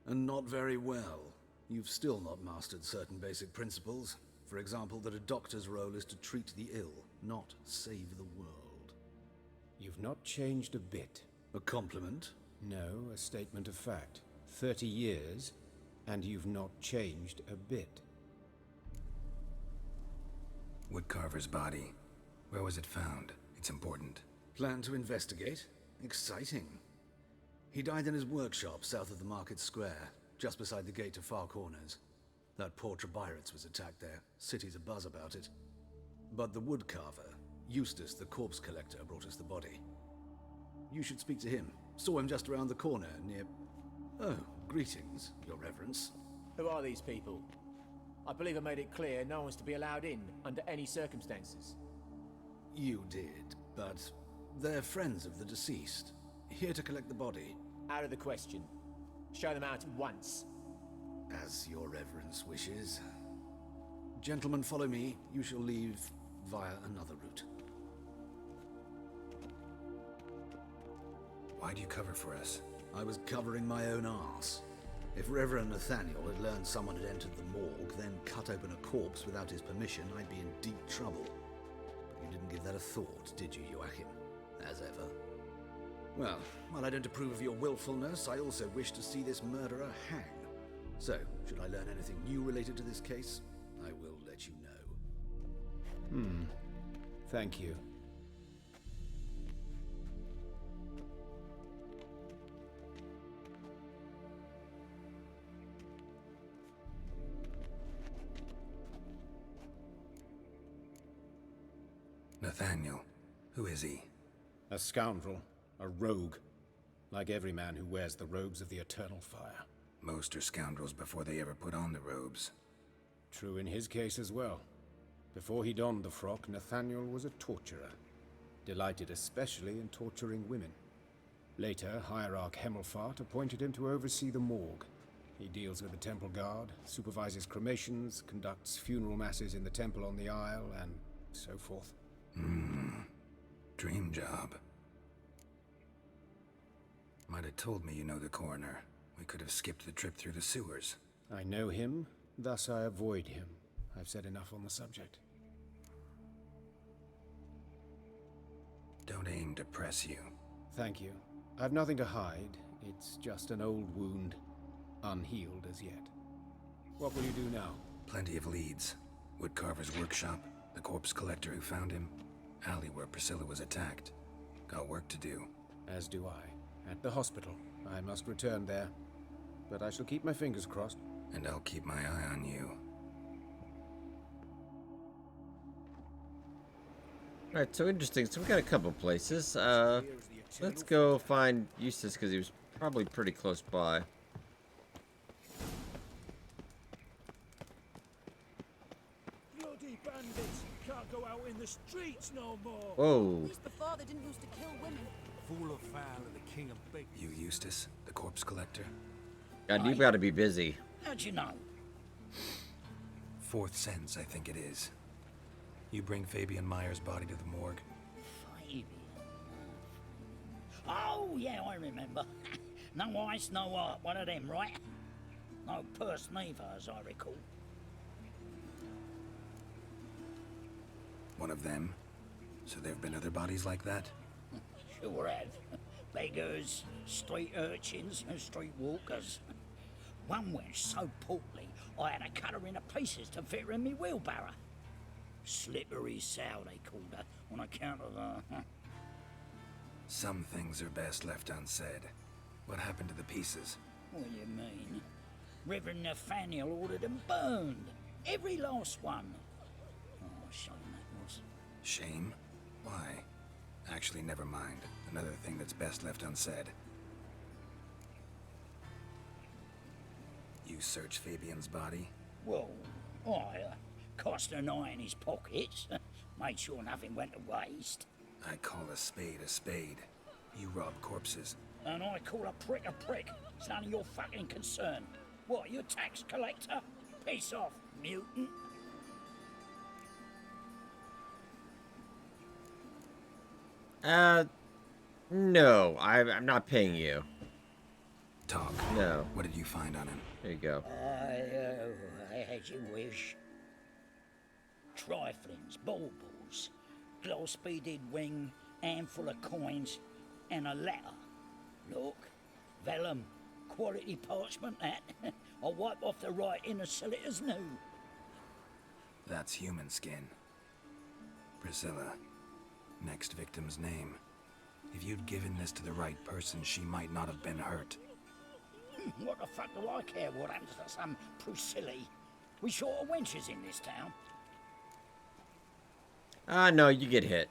And not very well. You've still not mastered certain basic principles. For example, that a doctor's role is to treat the ill, not save the world.
You've not changed a bit.
A compliment?
No, a statement of fact. 30 years, and you've not changed a bit.
Woodcarver's body. Where was it found? It's important.
Plan to investigate? Exciting. He died in his workshop south of the market square, just beside the gate to Far Corners. That poor Trebirates was attacked there. City's abuzz about it. But the woodcarver, Eustace the corpse collector, brought us the body. You should speak to him. Saw him just around the corner near... Oh, greetings, Your Reverence.
Who are these people? I believe I made it clear no one's to be allowed in under any circumstances.
You did, but they're friends of the deceased. Here to collect the body.
Out of the question. Show them out at once.
As Your Reverence wishes. Gentlemen, follow me. You shall leave via another route.
Why'd you cover for us?
I was covering my own arse. If Reverend Nathaniel had learned someone had entered the morgue, then cut open a corpse without his permission, I'd be in deep trouble. But you didn't give that a thought, did you, Joachim? As ever. Well, while I don't approve of your willfulness, I also wish to see this murderer hang. So, should I learn anything new related to this case, I will let you know.
Thank you.
Nathaniel, who is he?
A scoundrel, a rogue, like every man who wears the robes of the Eternal Fire.
Most are scoundrels before they ever put on the robes.
True in his case as well. Before he donned the frock, Nathaniel was a torturer, delighted especially in torturing women. Later, Hierarch Hemmelfart appointed him to oversee the morgue. He deals with the temple guard, supervises cremations, conducts funeral masses in the temple on the Isle, and so forth.
Dream job. Might have told me you know the coroner. We could have skipped the trip through the sewers.
I know him, thus I avoid him. I've said enough on the subject.
Don't aim to press you.
Thank you. I've nothing to hide. It's just an old wound, unhealed as yet. What will you do now?
Plenty of leads. Woodcarver's workshop, the corpse collector who found him, alley where Priscilla was attacked. Got work to do.
As do I. At the hospital. I must return there. But I shall keep my fingers crossed.
And I'll keep my eye on you.
Alright, so interesting. So we got a couple places. Let's go find Eustace because he was probably pretty close by.
Bloody bandits! Can't go out in the streets no more!
Whoa.
At least the father didn't used to kill women.
Full of foul of the king of big.
You Eustace, the corpse collector?
God, you gotta be busy.
How'd you know?
Fourth sense, I think it is. You bring Fabian Meyer's body to the morgue?
Fabian. Oh, yeah, I remember. No eyes, no art, one of them, right? No purse neither, as I recall.
One of them? So there have been other bodies like that?
Sure have. Beggars, street urchins, and street walkers. One went so portly, I had to cut her into pieces to fit her in me wheelbarrow. Slippery sow, they called her, on account of her.
Some things are best left unsaid. What happened to the pieces?
What do you mean? Reverend Nathaniel ordered them burned. Every last one. Oh, shame that was.
Shame? Why? Actually, never mind. Another thing that's best left unsaid. You search Fabian's body?
Well, I cast an eye in his pockets. Made sure nothing went to waste.
I call a spade a spade. You rob corpses.
And I call a prick a prick. It's none of your fucking concern. What, you tax collector? Piss off, mutant.
No, I'm not paying you.
Talk.
No.
What did you find on him?
There you go.
As you wish. Triflings, baubles, glass-beaded ring, handful of coins, and a letter. Look, vellum, quality parchment that. I'll wipe off the writing and sell it as new.
That's human skin. Priscilla. Next victim's name. If you'd given this to the right person, she might not have been hurt.
What the fuck do I care what happens to some Priscilla? We short of wenches in this town.
No, you get hit.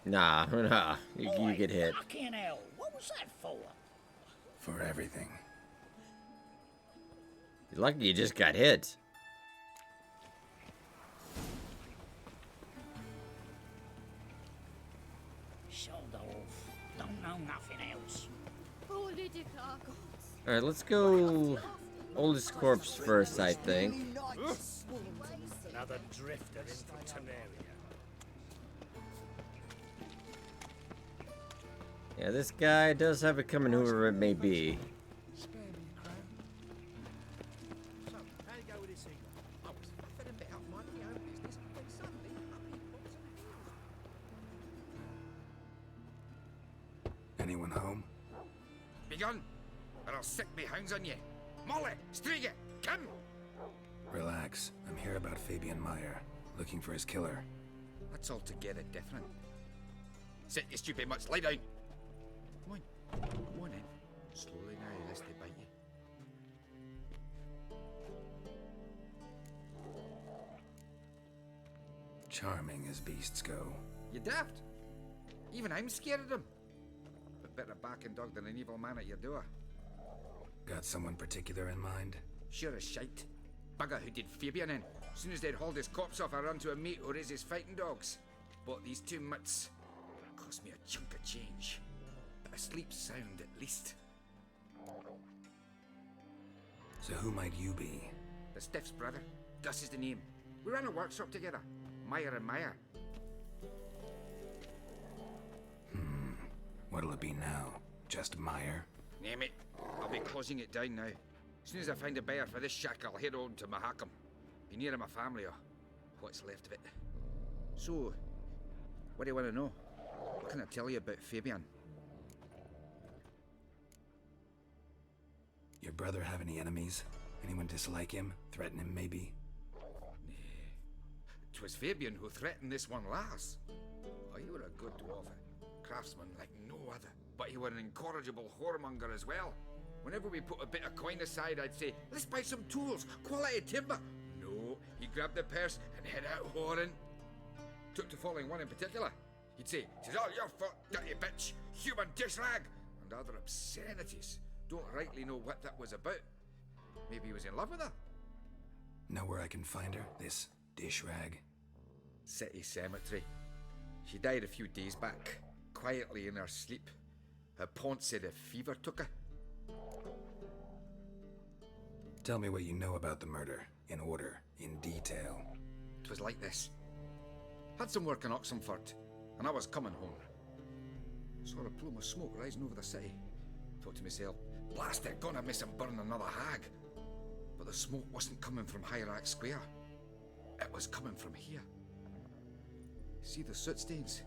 Nah, you get hit.
Fucking hell, what was that for?
For everything.
You're lucky you just got hit.
Sold off. Don't know nothing else.
Alright, let's go oldest corpse first, I think.
Another drifter in from Temeria.
Yeah, this guy does have it coming, whoever it may be.
Spare me the crown. So, how you go with this eagle? I was faffing about minding my own business when suddenly up he pops and heels.
Anyone home?
Begun.
or I'll sick me hounds on you. Molly, Striga, come!
Relax. I'm here about Fabian Meyer, looking for his killer.
That's altogether different. Sit, you stupid mutts, lie down. Come on in. Slowly now, lest they bite you.
Charming as beasts go.
You daft? Even I'm scared of them. But better barking dog than an evil man at your door.
Got someone particular in mind?
Sure as shite. Bugger who did Fabian in. As soon as they'd hauled his corpse off, I run to a mate who raises fighting dogs. Bought these 2 mutts. Cost me a chunk of change. But a sleep sound at least.
So who might you be?
The Stiff's brother. Gus is the name. We ran a workshop together. Meyer and Meyer.
What'll it be now? Just Meyer?
Name it. I'll be closing it down now. As soon as I find a buyer for this shack, I'll head on to Mahakam. Be near my family or what's left of it. So, what do you want to know? What can I tell you about Fabian?
Your brother have any enemies? Anyone dislike him? Threaten him, maybe?
Nay. 'Twas Fabian who threatened this one last. Oh, you were a good dwarf. Craftsman like no other. But you were an incorrigible whoremonger as well. Whenever we put a bit of coin aside, I'd say, let's buy some tools, quality timber. No, he grabbed the purse and head out whoring. Took to following one in particular. He'd say, "'Tis all your fault, dirty bitch, human dish rag," and other obscenities. Don't rightly know what that was about. Maybe he was in love with her.
Know where I can find her? This dish rag?
City cemetery. She died a few days back, quietly in her sleep. Her pont said a fever took her.
Tell me what you know about the murder, in order, in detail.
It was like this. Had some work in Oxenford, and I was coming home. Saw a plume of smoke rising over the city. Thought to myself, blast it, gonna miss and burn another hag. But the smoke wasn't coming from Hierarch Square. It was coming from here. See the soot stains?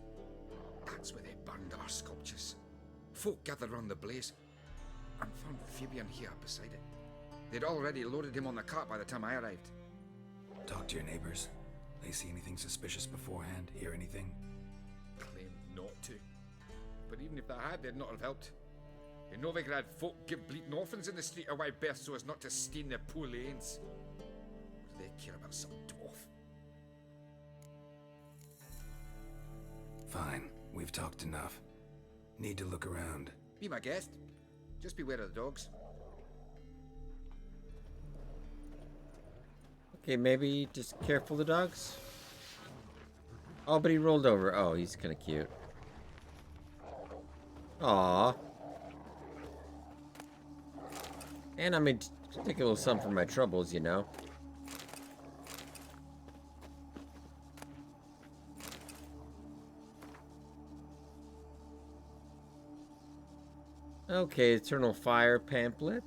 That's where they burned our sculptures. Folk gathered round the blaze, and found Fabian here beside it. They'd already loaded him on the cart by the time I arrived.
Talk to your neighbors. They see anything suspicious beforehand? Hear anything?
Claimed not to. But even if they had, they'd not have helped. In Novigrad, folk give bleating orphans in the street a wide berth so as not to stain their poor lanes. What do they care about some dwarf?
Fine, we've talked enough. Need to look around.
Be my guest. Just beware of the dogs.
Okay, maybe just careful of the dogs. Oh, but he rolled over. Oh, he's kind of cute. Aww. And I mean, take a little something for my troubles, you know. Okay, Eternal Fire pamphlet.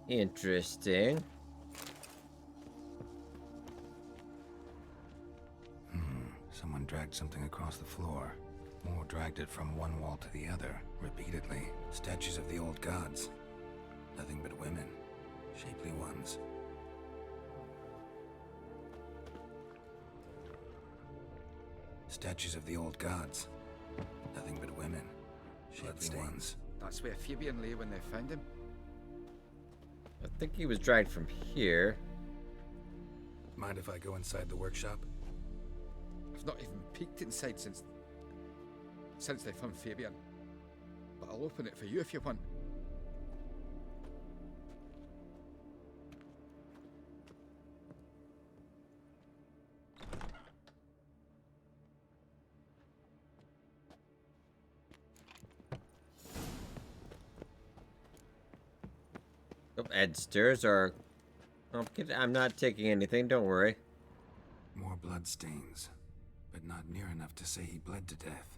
Interesting.
Someone dragged something across the floor. Or dragged it from one wall to the other, repeatedly. Statues of the old gods. Nothing but women. Shapely ones. Statues of the old gods. Nothing but women. Shapely ones.
That's where Fabian lay when they found him.
I think he was dragged from here.
Mind if I go inside the workshop?
I've not even peeked inside since they found Fabian. But I'll open it for you if you want.
Oh, Ed stairs are... I'm not taking anything, don't worry.
More blood stains, but not near enough to say he bled to death.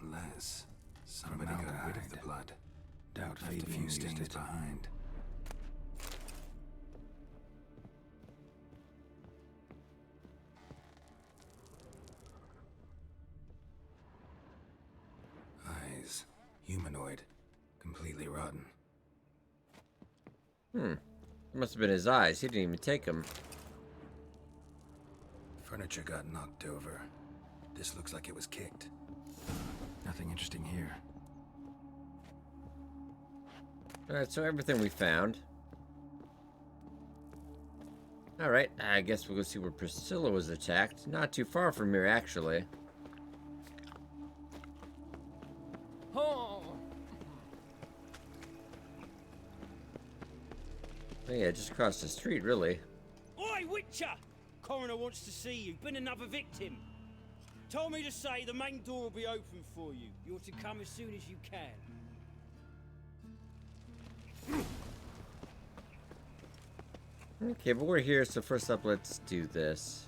Unless somebody got rid of the blood. Doubt Fabian a few stains behind. Humanoid. Completely rotten.
It must have been his eyes. He didn't even take them.
Furniture got knocked over. This looks like it was kicked. Nothing interesting here.
Alright, so everything we found. Alright, I guess we'll go see where Priscilla was attacked. Not too far from here, actually. Oh yeah, just across the street, really.
Oi, Witcher! Coroner wants to see you. Been another victim. Told me to say the main door will be open for you. You're to come as soon as you can.
Okay, but we're here, so first up, let's do this.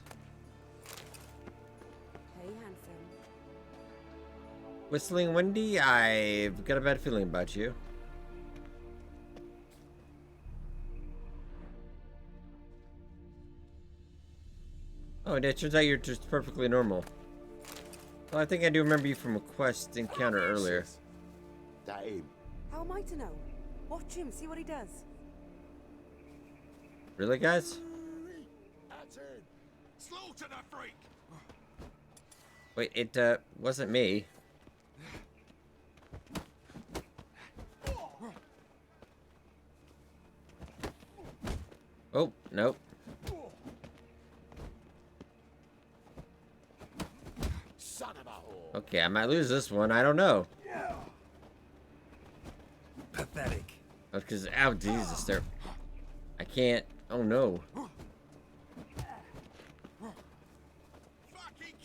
Hey, handsome.
Whistling Wendy, I've got a bad feeling about you. Oh, and it turns out you're just perfectly normal. Well, I think I do remember you from a quest encounter earlier.
That him.
How am I to know? Watch him, see what he does.
Really, guys?
That's him. Slaughter the freak.
Wait, it wasn't me. Oh, nope.
Son of a whore.
Okay, I might lose this one. I don't know.
Pathetic.
Oh, because, ow, Jesus, there. I can't. Oh, no.
Fucking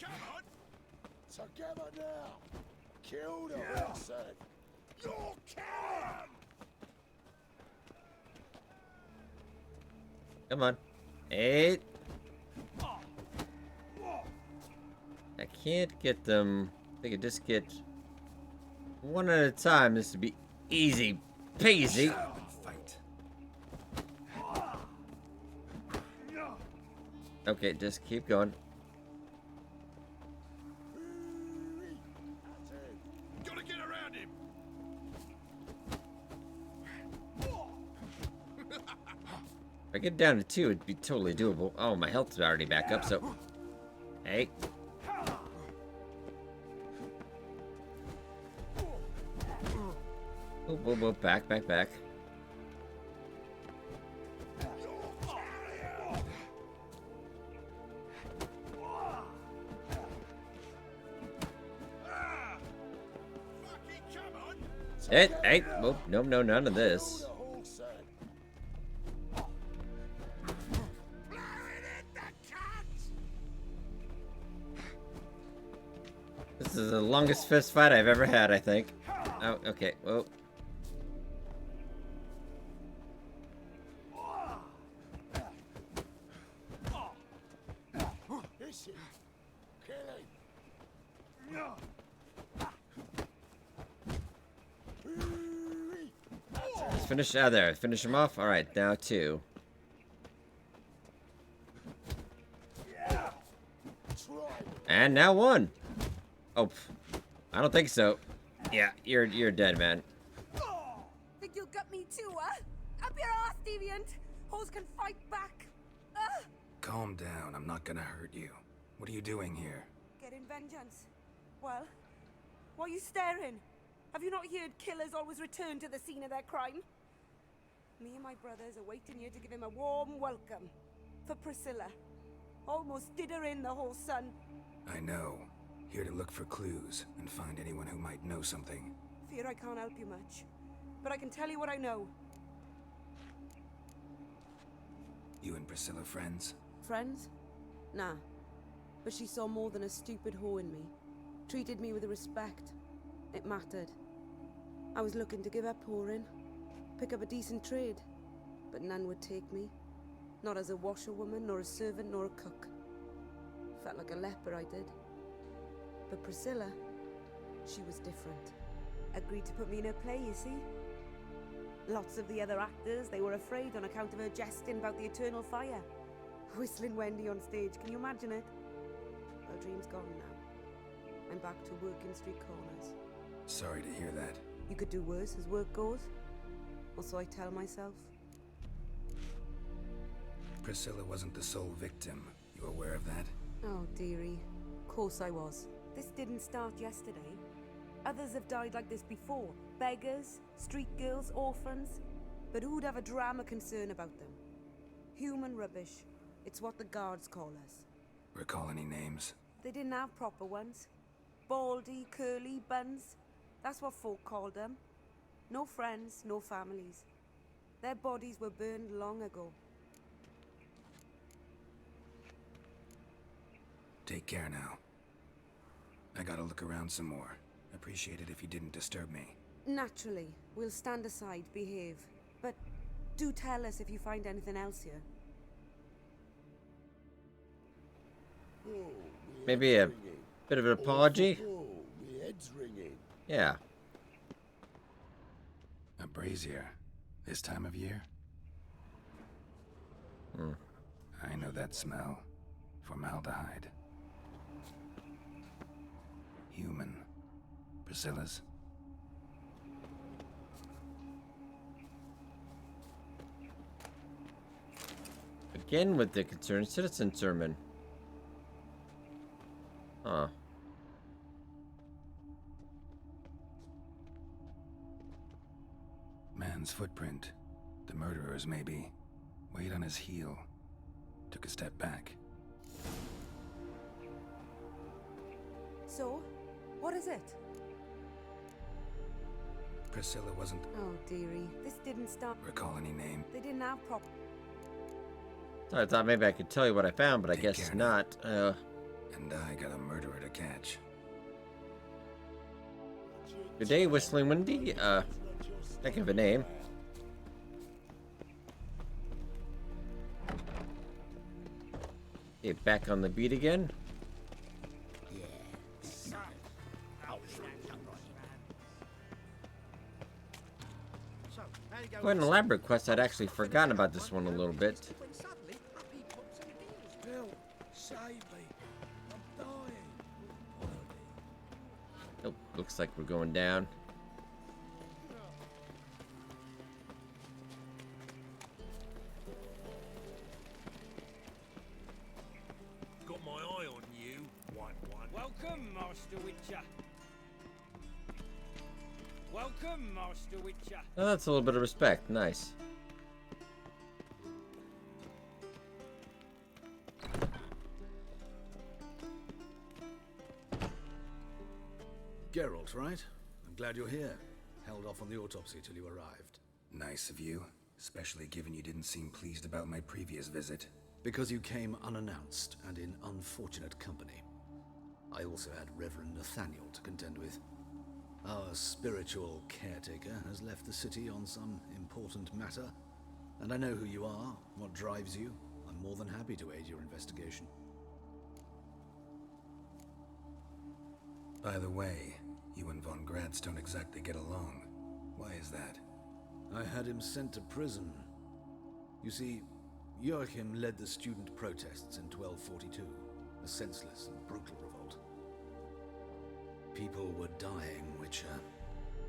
come on. Together now. Kill the yeah. Said. You're killing.
Come on. 8. I can't get them. I could just get one at a time. This would be easy peasy. Okay, just keep going.
Gotta get around him.
If I get down to 2, it'd be totally doable. Oh, my health's already back up, so. Hey. Oh, whoa, whoa, back. Hey, oh, no, none of this. This is the longest fist fight I've ever had, I think. Oh, okay, whoa. Let's finish out there. Finish him off. All right, now 2. And now 1. Oh, I don't think so. Yeah, you're dead, man.
Think you'll gut me too, huh? Up your ass, deviant. Hoes can fight back.
Calm down. I'm not gonna hurt you. What are you doing here?
Getting vengeance. Well, why are you staring? Have you not heard killers always return to the scene of their crime? Me and my brothers are waiting here to give him a warm welcome. For Priscilla. Almost did her in, the whole son.
I know. Here to look for clues and find anyone who might know something.
Fear I can't help you much. But I can tell you what I know.
You and Priscilla friends?
Friends? Nah. But she saw more than a stupid whore in me. Treated me with respect. It mattered. I was looking to give her pouring. Pick up a decent trade. But none would take me. Not as a washerwoman, nor a servant, nor a cook. Felt like a leper, I did. But Priscilla, she was different. Agreed to put me in her play, you see? Lots of the other actors, they were afraid on account of her jesting about the eternal fire. Whistling Wendy on stage, can you imagine it? Well, dream's gone now. I'm back to working street corners.
Sorry to hear that.
You could do worse as work goes. Or so I tell myself.
Priscilla wasn't the sole victim. You aware of that?
Oh, dearie. Of course I was. This didn't start yesterday. Others have died like this before. Beggars, street girls, orphans. But who'd have a drama concern about them? Human rubbish. It's what the guards call us.
Recall any names?
They didn't have proper ones. Baldy, curly, buns. That's what folk called them. No friends, no families. Their bodies were burned long ago.
Take care now. I gotta look around some more. Appreciate it if you didn't disturb me.
Naturally, we'll stand aside, behave. But do tell us if you find anything else here.
Maybe a bit of an apology?
My head's ringing.
Yeah.
A brazier. This time of year? I know that smell. Formaldehyde. Human. Priscilla's.
Again with the concerned citizen sermon. Huh.
Man's footprint. The murderer's maybe. Weight on his heel. Took a step back.
So, what is it?
Priscilla wasn't...
Oh, dearie. This didn't start...
Recall any name?
They didn't have proper...
I thought maybe I could tell you what I found, but I guess
care
not.
And I got a murderer to catch.
Good day, Whistling Windy. Heck of a name. Okay, back on the beat again. Quite an elaborate quest. I'd actually forgotten about this one a little bit.
Bill, save me. I'm dying.
Oh, looks like we're going down.
Got my eye on you, white one.
Welcome, Master Witcher. Welcome, Master Witcher.
Oh, that's a little bit of respect. Nice.
Geralt, right? I'm glad you're here. Held off on the autopsy till you arrived.
Nice of you, especially given you didn't seem pleased about my previous visit.
Because you came unannounced and in unfortunate company. I also had Reverend Nathaniel to contend with. Our spiritual caretaker has left the city on some important matter, and I know who you are, what drives you. I'm more than happy to aid your investigation.
By the way, you and Von Gratz don't exactly get along. Why is that?
I had him sent to prison. You see, Joachim led the student protests in 1242, a senseless and brutal revolt. People were dying, Witcher.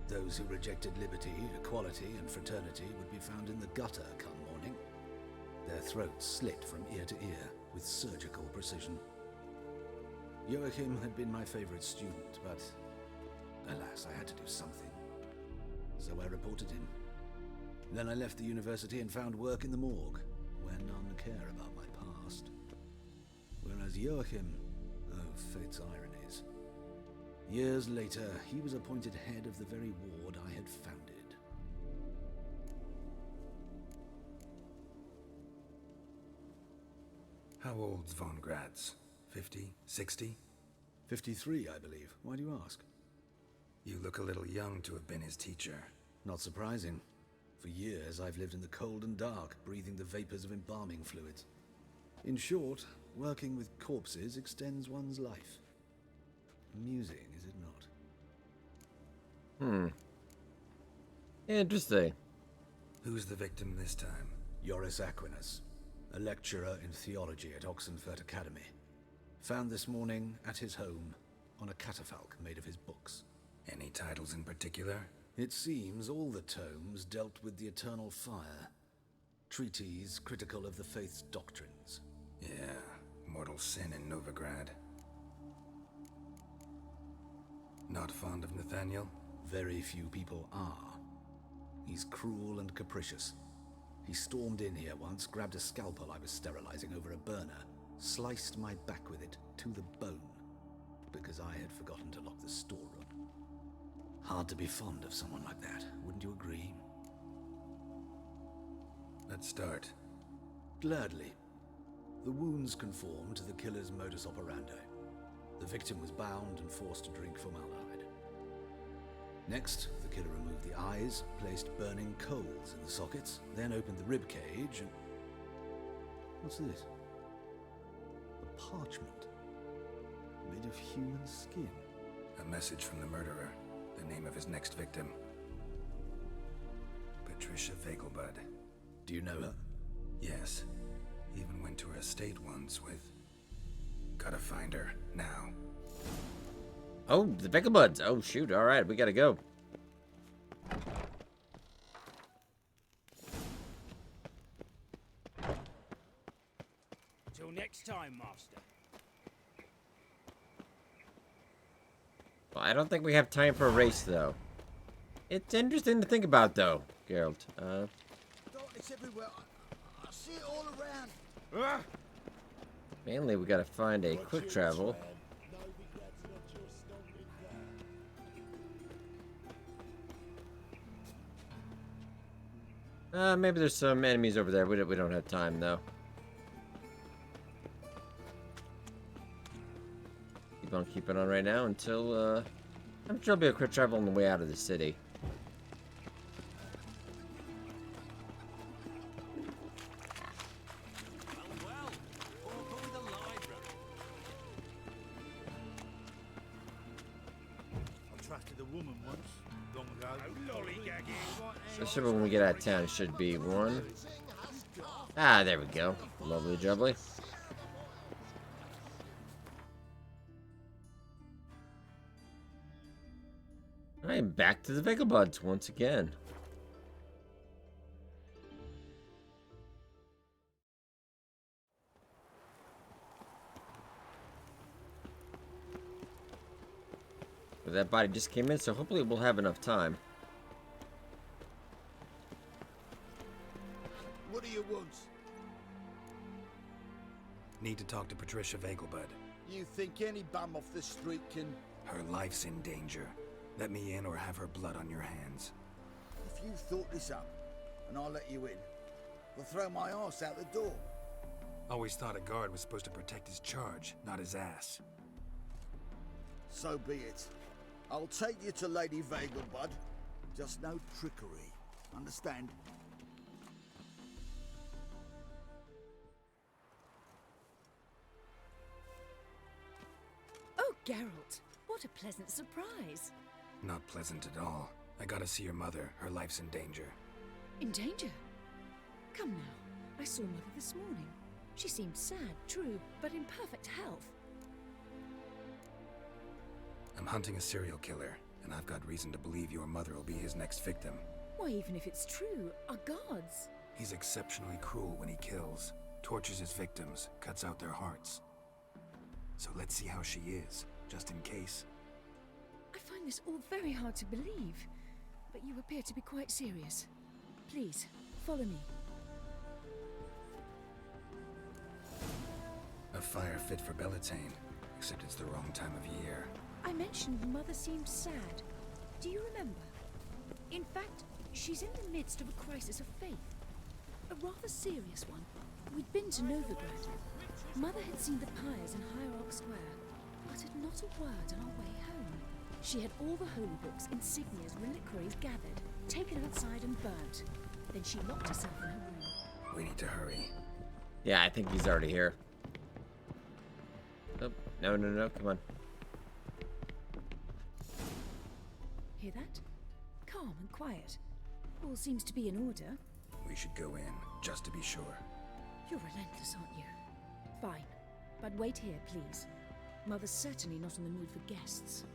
Those who rejected liberty, equality, and fraternity would be found in the gutter come morning. Their throats slit from ear to ear with surgical precision. Joachim had been my favorite student, but alas, I had to do something. So I reported him. Then I left the university and found work in the morgue, where none care about my past. Whereas Joachim, oh, fate's ironies. Years later, he was appointed head of the very ward I had founded.
How old's Von Gratz? 50? 60?
53, I believe. Why do you ask?
You look a little young to have been his teacher.
Not surprising. For years, I've lived in the cold and dark, breathing the vapors of embalming fluids. In short, working with corpses extends one's life. Amusing, is it not?
Interesting.
Who's the victim this time?
Joris Aquinas, a lecturer in theology at Oxenfurt Academy. Found this morning at his home on a catafalque made of his books.
Any titles in particular?
It seems all the tomes dealt with the eternal fire. Treatises critical of the faith's doctrines.
Yeah, mortal sin in Novigrad. Not fond of Nathaniel?
Very few people are. He's cruel and capricious. He stormed in here once, grabbed a scalpel I was sterilizing over a burner, sliced my back with it to the bone, because I had forgotten to lock the storeroom. Hard to be fond of someone like that, wouldn't you agree?
Let's start.
Gladly. The wounds conform to the killer's modus operandi. The victim was bound and forced to drink formaldehyde. Next, the killer removed the eyes, placed burning coals in the sockets, then opened the rib cage and... What's this? A parchment. Made of human skin.
A message from the murderer. The name of his next victim. Patricia Vegelbud.
Do you know her?
Yes. Even went to her estate once with... Gotta find her, now.
Oh, the Vegelbuds. Oh, shoot. All right, we gotta go.
Till next time, Master.
Well, I don't think we have time for a race, though. It's interesting to think about, though, Geralt.
It's everywhere. I see it all around.
Mainly, we gotta find a quick travel. Maybe there's some enemies over there. We don't have time, though. Keep on keeping on right now until, I'm sure there'll be a quick travel on the way out of the city. Especially when we get out of town, it should be one. Ah, there we go. Lovely jubbly. I am back to the Vegelbuds once again. But that body just came in, so hopefully we'll have enough time.
What do you want?
Need to talk to Patricia Vegelbud.
You think any bum off the street can...
Her life's in danger. Let me in or have her blood on your hands.
If you thought this up, and I'll let you in, I'll throw my arse out the door.
Always thought a guard was supposed to protect his charge, not his ass.
So be it. I'll take you to Lady Vegelbud. Just no trickery. Understand?
Oh, Geralt, what a pleasant surprise.
Not pleasant at all. I gotta see your mother. Her life's in danger.
In danger? Come now. I saw Mother this morning. She seemed sad, true, but in perfect health.
I'm hunting a serial killer, and I've got reason to believe your mother will be his next victim.
Why, even if it's true, our guards...
He's exceptionally cruel when he kills, tortures his victims, cuts out their hearts. So let's see how she is, just in case.
I find this all very hard to believe, but you appear to be quite serious. Please, follow me.
A fire fit for Bellatane, except it's the wrong time of year.
I mentioned Mother seemed sad. Do you remember? In fact, she's in the midst of a crisis of faith. A rather serious one. We'd been to Novigrad. Mother had seen the pyres in Hierarch Square, uttered not a word on our way home. She had all the holy books, insignias, reliquaries gathered, taken outside and burnt. Then she locked herself in her room.
We need to hurry.
Yeah, I think he's already here. Oh, no, come on.
Hear that? Calm and quiet. All seems to be in order.
We should go in, just to be sure.
You're relentless, aren't you? Fine. But wait here, please. Mother's certainly not in the mood for guests.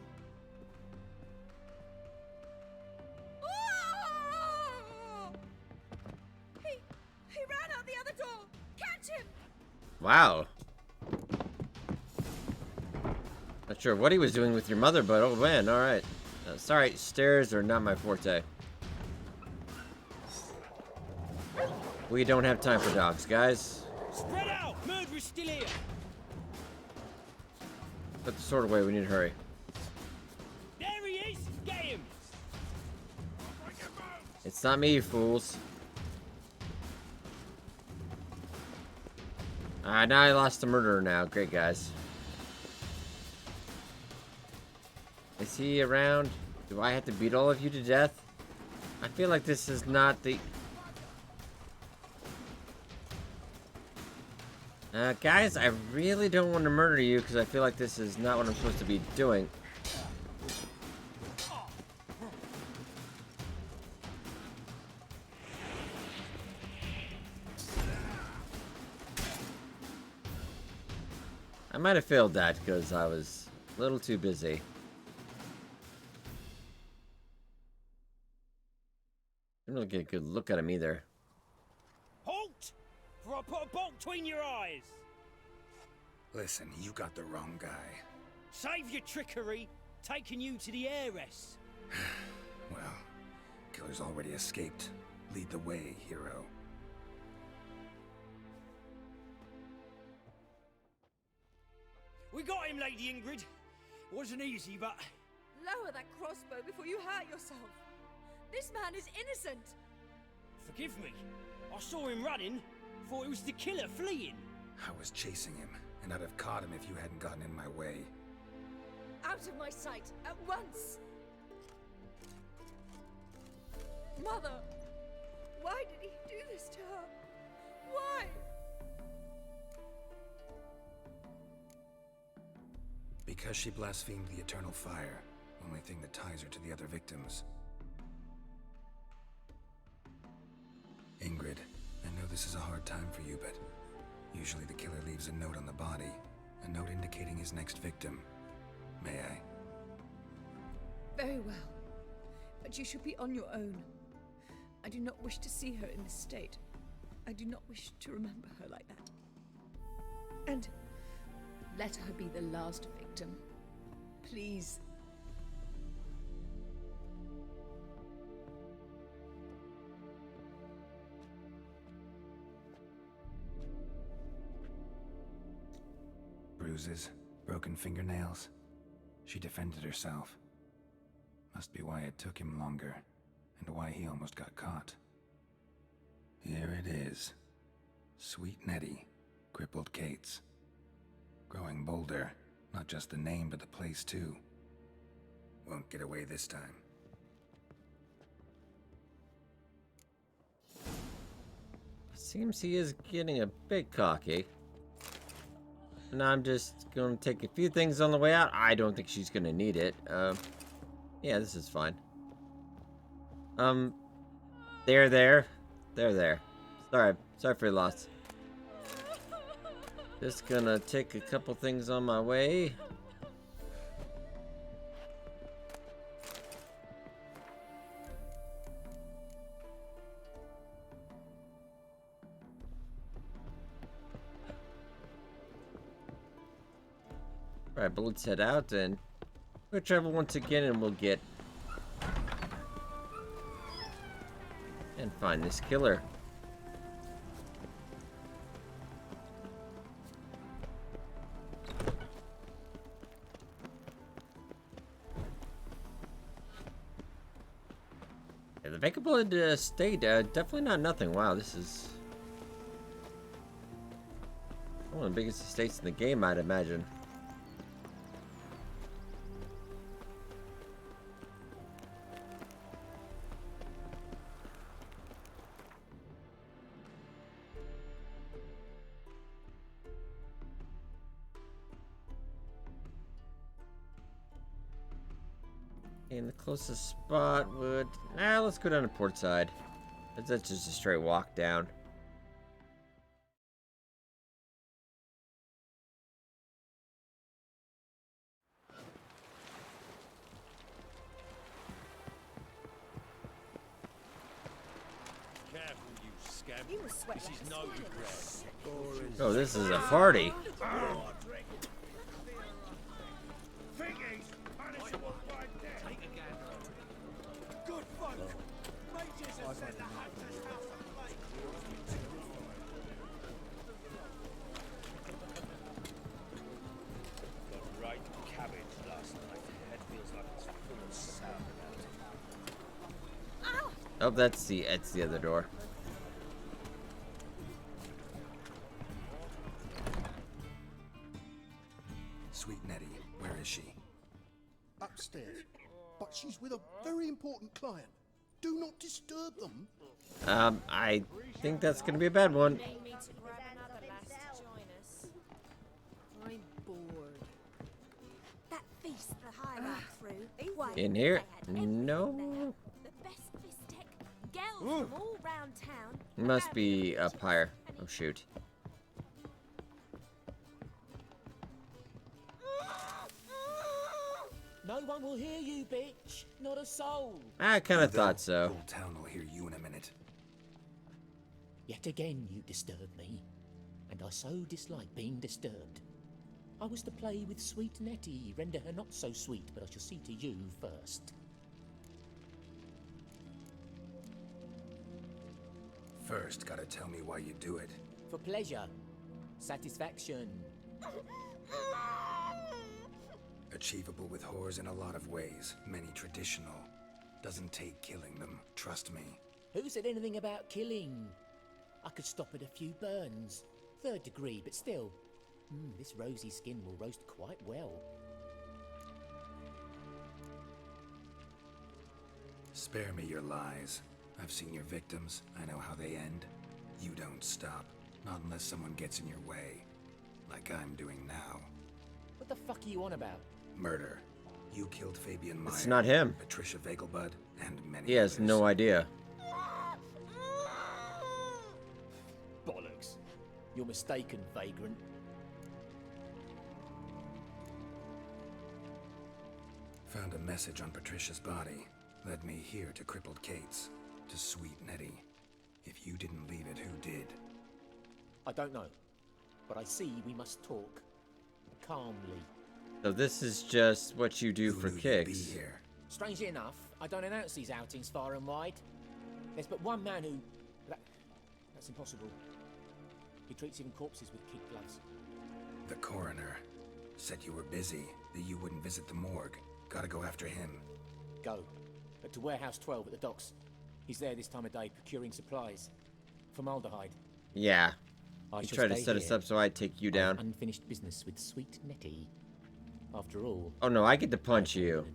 Wow. Not sure what he was doing with your mother, but oh man, alright. Sorry, stairs are not my forte. We don't have time for dogs, guys.
Spread out! Murderer's still here!
Put the sword away, we need to hurry.
There he is! Get him!
It's not me, you fools. Now I lost the murderer now. Great, guys. Is he around? Do I have to beat all of you to death? I feel like this is not the... guys, I really don't want to murder you because I feel like this is not what I'm supposed to be doing. I might have failed that because I was a little too busy. Didn't really get a good look at him either.
Halt! For I put a bolt between your eyes!
Listen, you got the wrong guy.
Save your trickery, taking you to the heiress.
Well, killer's already escaped. Lead the way, hero.
We got him, Lady Ingrid. Wasn't easy, but...
Lower that crossbow before you hurt yourself. This man is innocent.
Forgive me. I saw him running. Thought it was the killer fleeing.
I was chasing him, and I'd have caught him if you hadn't gotten in my way.
Out of my sight, at once. Mother, why did he do this to her? Why?
Because she blasphemed the eternal fire, only thing that ties her to the other victims. Ingrid, I know this is a hard time for you, but usually the killer leaves a note on the body, a note indicating his next victim. May I?
Very well. But you should be on your own. I do not wish to see her in this state. I do not wish to remember her like that. And let her be the last victim. Please.
Bruises, broken fingernails. She defended herself. Must be why it took him longer, and why he almost got caught. Here it is. Sweet Nettie, crippled Kate's. Growing bolder, not just the name, but the place too. Won't get away this time.
Seems he is getting a bit cocky. And I'm just going to take a few things on the way out. I don't think she's going to need it. Yeah, this is fine. There. Sorry for your loss. Just gonna take a couple things on my way. Alright, but let's head out and we'll travel once again and we'll get and find this killer. Yeah, the vacant estate, definitely not nothing. Wow, this is one of the biggest estates in the game, I'd imagine. And the closest spot would... let's go down to port side. That's just a straight walk down.
Careful, you
scamp.
You must sweat
This
like
is
a
Novigrad.
Oh, this is a party.
Figgies, punishable by death. Take a gander. Good folk. Mages have said the Hunter's House of Flame. Got right cabbage last night. Head feels like it's full of sauerkraut.
Oh, that's the other door.
Sweet Nettie, where is she?
Upstairs. But she's with a very important client. Do not disturb them.
I think that's gonna be a bad one.
I'm bored. That feast the hierarch threw. Why,
In here?
they had
No.
the best fistic, girls from all round town.
Must be up higher. Oh shoot.
No one will hear you, bitch. Not a soul.
I kind of thought so.
Whole town will hear you in a minute.
Yet again you disturb me, and I so dislike being disturbed. I was to play with sweet Nettie, render her not so sweet, but I shall see to you first.
First, gotta tell me why you do it.
For pleasure, satisfaction.
Achievable with whores in a lot of ways, many traditional. Doesn't take killing them, trust me.
Who said anything about killing? I could stop at a few burns. 3rd degree, but still. This rosy skin will roast quite well.
Spare me your lies. I've seen your victims, I know how they end. You don't stop, not unless someone gets in your way. Like I'm doing now.
What the fuck are you on about?
Murder. You killed Fabian Meyer.
It's not him.
Patricia Vegelbud, and many
He has
others.
no idea.
Bollocks. You're mistaken, vagrant.
Found a message on Patricia's body. Led me here to crippled Kate's. To sweet Nettie. If you didn't leave it, who did?
I don't know, but I see we must talk. Calmly.
So this is just what you do for kicks.
Strangely enough, I don't announce these outings far and wide. There's but one man who... That's impossible. He treats even corpses with kid gloves.
The coroner. Said you were busy, that you wouldn't visit the morgue. Gotta go after him.
Go. But to Warehouse 12 at the docks. He's there this time of day procuring supplies. Formaldehyde.
Yeah.
I
He
shall
tried to
stay
set us
here.
up so I'd take you down.
Unfinished business with sweet Nettie. After all...
Oh no, I get to punch you.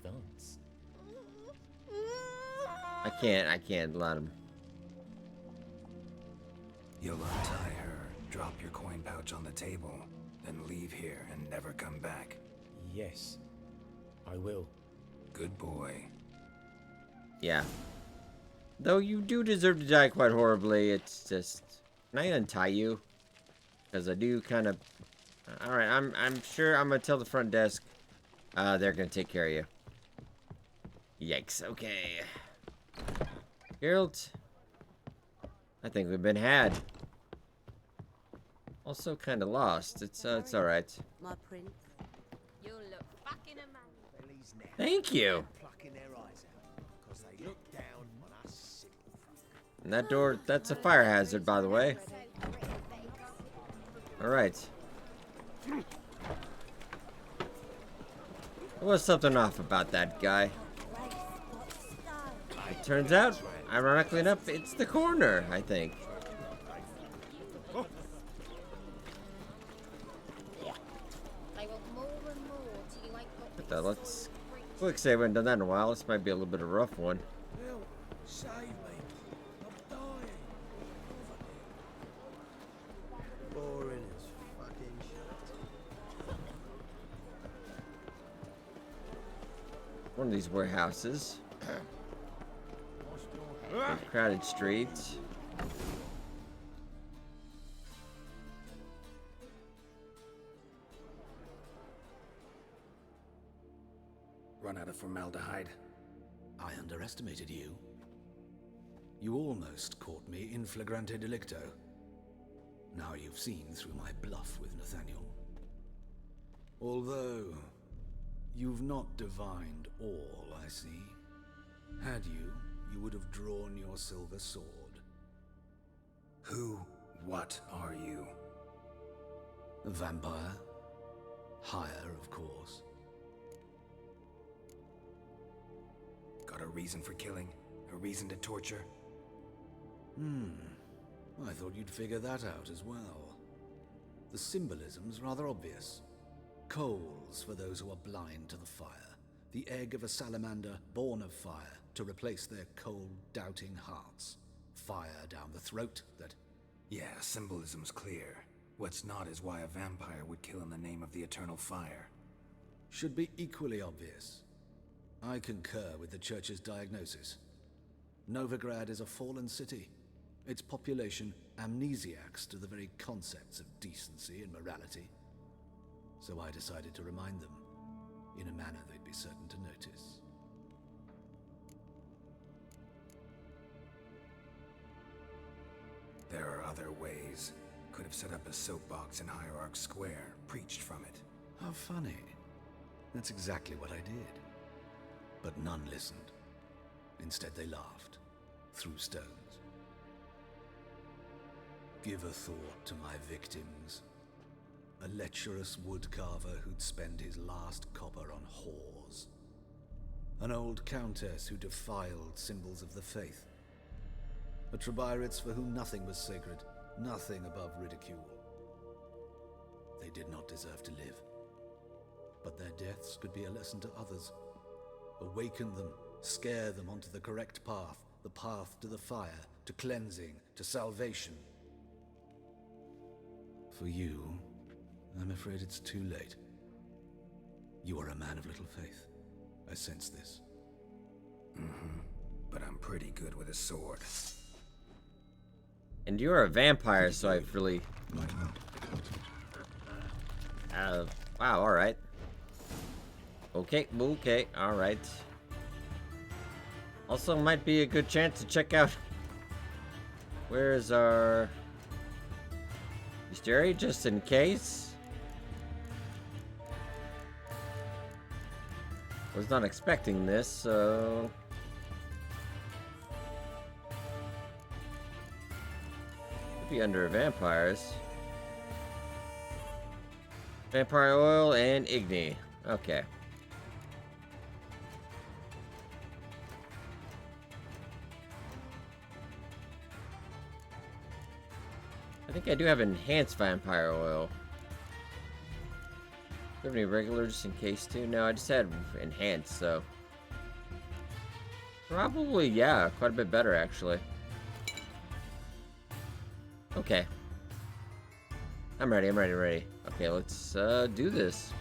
I can't let him.
You'll untie her, drop your coin pouch on the table, then leave here and never come back.
Yes, I will.
Good boy.
Yeah. Though you do deserve to die quite horribly, it's just... Can I untie you? Because I do kind of... Alright, I'm sure I'm going to tell the front desk. They're going to take care of you. Yikes, okay. Geralt. I think we've been had. Also kind of lost. It's alright.
My prince.
You'll look fucking amazing.
Thank you.
Plucking their eyes out, 'cause they look down on us simple folk.
And that door, that's a fire hazard, by the way. Alright. There was something off about that guy. It turns out, ironically enough, it's the coroner, I think. But let's quick save. I haven't done that in a while. This might be a little bit of a rough one.
Will, save me. I'm dying. Boring as fucking shit.
One of these warehouses. Crowded streets.
Run out of formaldehyde.
I underestimated you. You almost caught me in flagrante delicto. Now you've seen through my bluff with Nathaniel. Although, you've not divined all, I see. Had you, you would have drawn your silver sword.
What are you?
A vampire. Higher, of course.
Got a reason for killing? A reason to torture?
I thought you'd figure that out as well. The symbolism's rather obvious. Coals for those who are blind to the fire. The egg of a salamander born of fire to replace their cold, doubting hearts. Fire down the throat that...
Yeah, symbolism's clear. What's not is why a vampire would kill in the name of the eternal fire.
Should be equally obvious. I concur with the Church's diagnosis. Novigrad is a fallen city. Its population amnesiacs to the very concepts of decency and morality. So I decided to remind them, in a manner they'd be certain to notice.
There are other ways. Could have set up a soapbox in Hierarch Square, preached from it.
How funny. That's exactly what I did. But none listened. Instead they laughed, threw stones. Give a thought to my victims. A lecherous woodcarver who'd spend his last copper on whores. An old countess who defiled symbols of the faith. A Trebirates for whom nothing was sacred, nothing above ridicule. They did not deserve to live. But their deaths could be a lesson to others. Awaken them, scare them onto the correct path, the path to the fire, to cleansing, to salvation. For you, I'm afraid it's too late. You are a man of little faith. I sense this.
But I'm pretty good with a sword.
And you're a vampire, so I've really... wow, alright. Okay, alright. Also, might be a good chance to check out... Where's our... Mystery, just in case? Was not expecting this, so... Could be under vampires. Vampire oil and Igni. Okay. I think I do have enhanced vampire oil. Do you have any regular just in case too? No, I just had enhanced, so. Probably, yeah, quite a bit better actually. Okay. I'm ready. Okay, let's do this.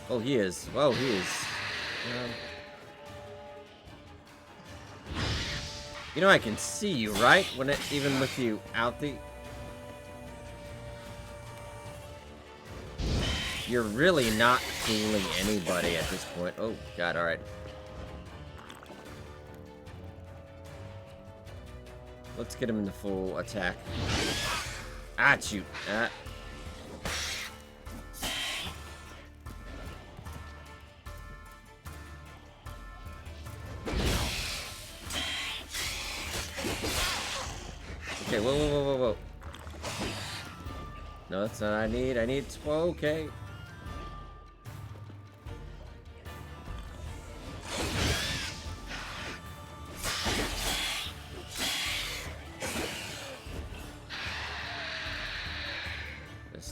Oh, he is. Whoa, he is. You know I can see you, right? When it, even with you out the... You're really not fooling anybody at this point. Oh, God, alright. Let's get him in the full attack. Ah, shoot. Ah. Okay, whoa. No, that's not what I need. Whoa, okay.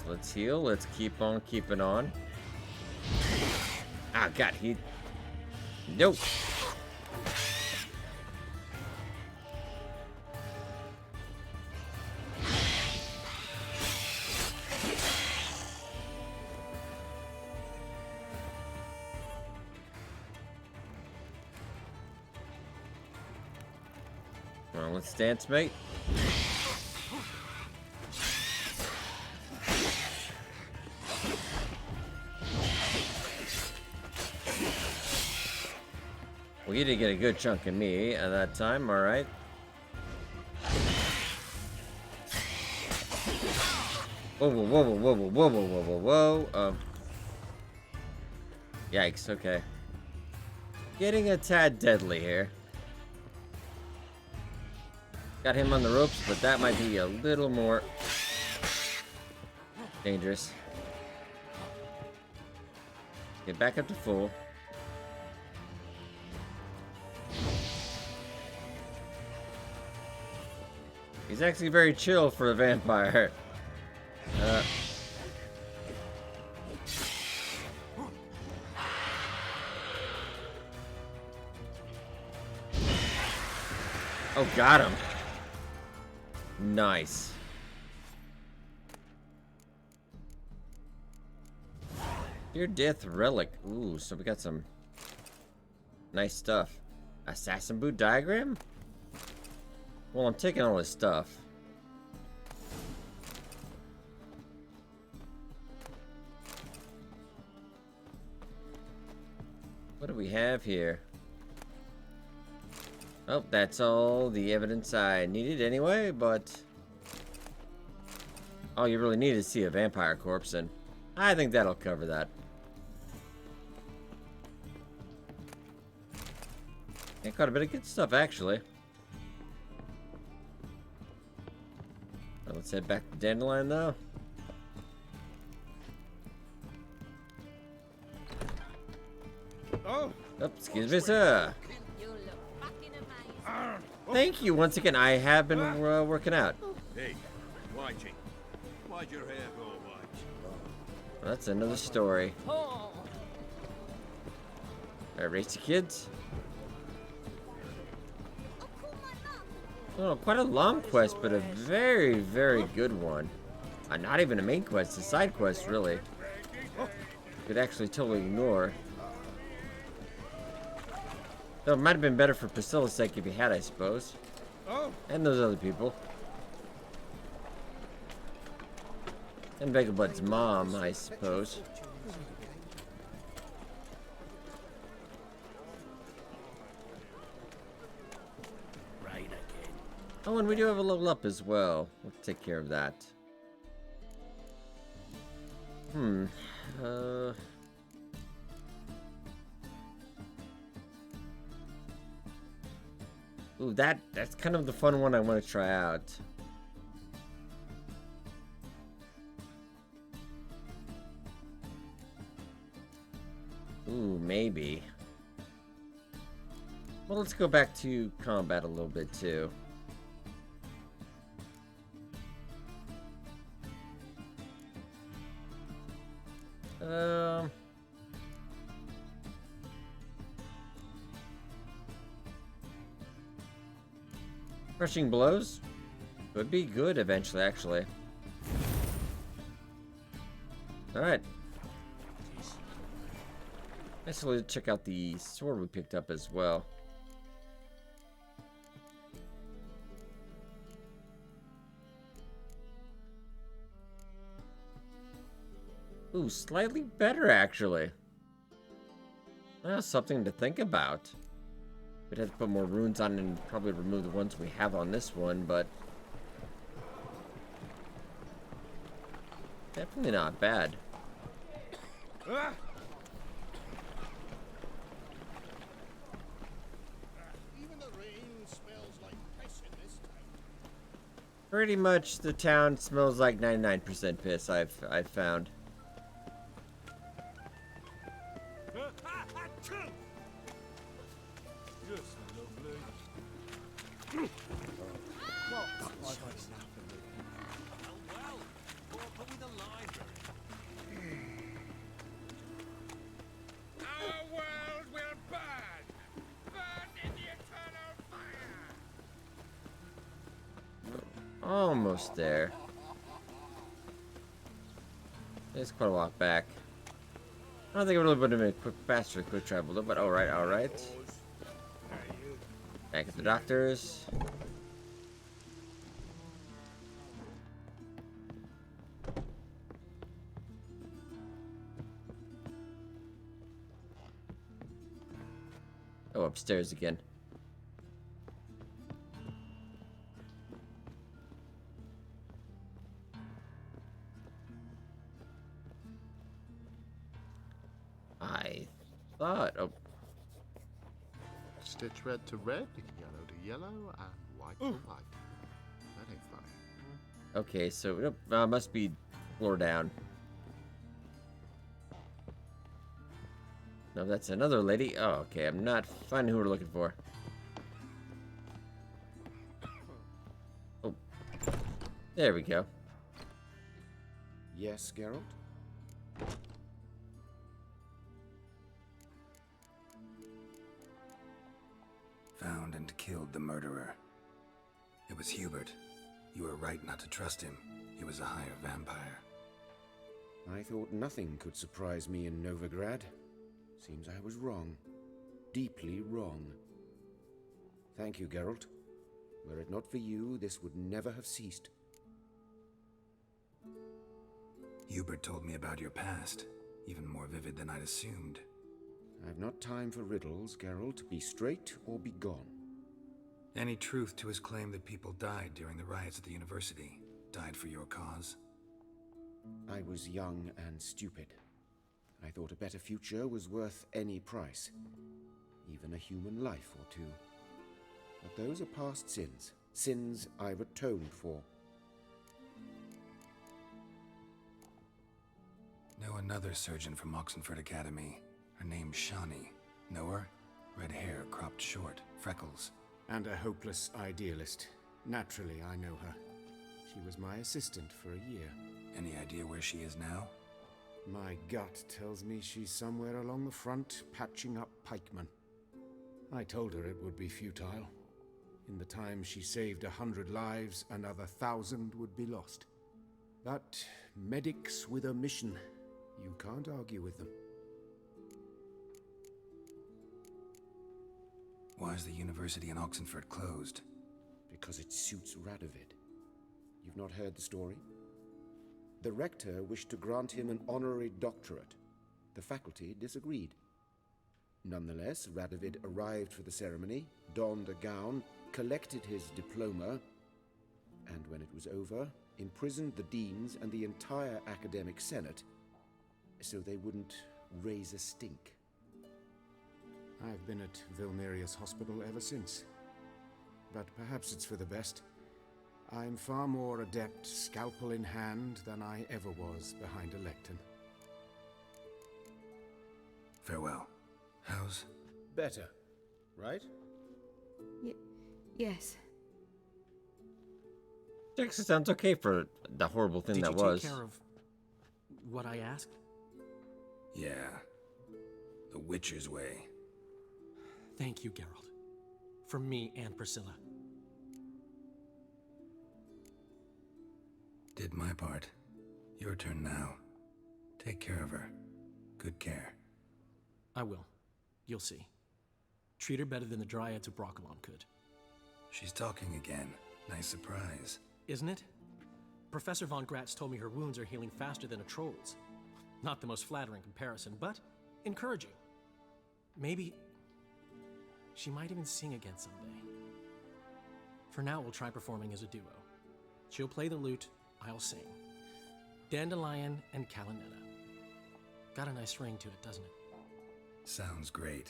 Let's heal. Let's keep on keeping on. Ah, God, he... Nope. Come on, let's dance, mate. Well, you did get a good chunk of me at that time, alright. Whoa, whoa, whoa, whoa, whoa, whoa, whoa, whoa, whoa, whoa. Yikes, okay. Getting a tad deadly here. Got him on the ropes, but that might be a little more dangerous. Get back up to full. He's actually very chill for a vampire. Oh, got him. Nice. Your death relic. Ooh, so we got some nice stuff. Assassin boot diagram? Well, I'm taking all this stuff. What do we have here? Oh, that's all the evidence I needed anyway, but all you really need is to see a vampire corpse, and I think that'll cover that. Yeah, quite a bit of good stuff, actually. Well, let's head back to Dandelion, though.
Oh,
excuse me, sir. Thank you once again. I have been working out.
Hey, whitey, why'd your hair go white?
Well, that's another story. Alright, race you kids. Oh, quite a long quest, but a very, very good one. Not even a main quest, a side quest, really. Could actually totally ignore. Though it might have been better for Priscilla's sake if he had, I suppose. And those other people. And Vagablood's mom, I suppose.
Right again.
Oh, and we do have a level up as well. We'll take care of that. Ooh, that's kind of the fun one I want to try out. Ooh, maybe. Well, let's go back to combat a little bit too. Crushing blows would be good eventually, actually. Alright. Let's check out the sword we picked up as well. Ooh, slightly better, actually. That's something to think about. We'd have to put more runes on and probably remove the ones we have on this one, but definitely not bad.
Even the rain smells like piss in this town.
Pretty much the town smells like 99% piss, I've found. Almost there. It's quite a walk back. I don't think it really would have been faster quick travel though, but alright, alright. Back at the doctor's. Oh, upstairs again. I thought... Oh,
Stitch red to red, yellow to yellow, and white to white. That ain't funny.
okay, so must be floor down. No, that's another lady. Oh, okay, I'm not finding who we're looking for. Oh, there we go.
Yes, Geralt?
Found and killed the murderer. It was Hubert. You were right not to trust him. He was a higher vampire.
I thought nothing could surprise me in Novigrad. Seems I was wrong. Deeply wrong. Thank you, Geralt. Were it not for you, this would never have ceased.
Hubert told me about your past, even more vivid than I'd assumed.
I've not time for riddles, Geralt. Be straight or be gone.
Any truth to his claim that people died during the riots at the university? Died for your cause?
I was young and stupid. I thought a better future was worth any price. Even a human life or two. But those are past sins. Sins I've atoned for.
Know another surgeon from Oxenford Academy. Her name's Shawnee. Know her? Red hair, cropped short, freckles.
And a hopeless idealist. Naturally, I know her. She was my assistant for a year.
Any idea where she is now?
My gut tells me she's somewhere along the front, patching up pikemen. I told her it would be futile. In the time she saved 100 lives, another 1,000 would be lost. But medics with a mission. You can't argue with them.
Why is the university in Oxenford closed?
Because it suits Radovid. You've not heard the story? The rector wished to grant him an honorary doctorate. The faculty disagreed. Nonetheless, Radovid arrived for the ceremony, donned a gown, collected his diploma, and when it was over, imprisoned the deans and the entire academic senate so they wouldn't raise a stink. I've been at Vilmerius Hospital ever since. But perhaps it's for the best. I'm far more adept scalpel in hand than I ever was behind a lectern.
Farewell. How's...
Better, right?
Yes.
Actually sounds okay for the horrible thing that was.
Did you take care of what I asked?
Yeah. The Witcher's way.
Thank you, Geralt. From me and Priscilla.
Did my part. Your turn now. Take care of her. Good care.
I will. You'll see. Treat her better than the Dryads of Broccolon could.
She's talking again. Nice surprise.
Isn't it? Professor von Gratz told me her wounds are healing faster than a troll's. Not the most flattering comparison, but encouraging. Maybe she might even sing again someday. For now, we'll try performing as a duo. She'll play the lute, I'll sing. Dandelion and Calinetta. Got a nice ring to it, doesn't it?
Sounds great.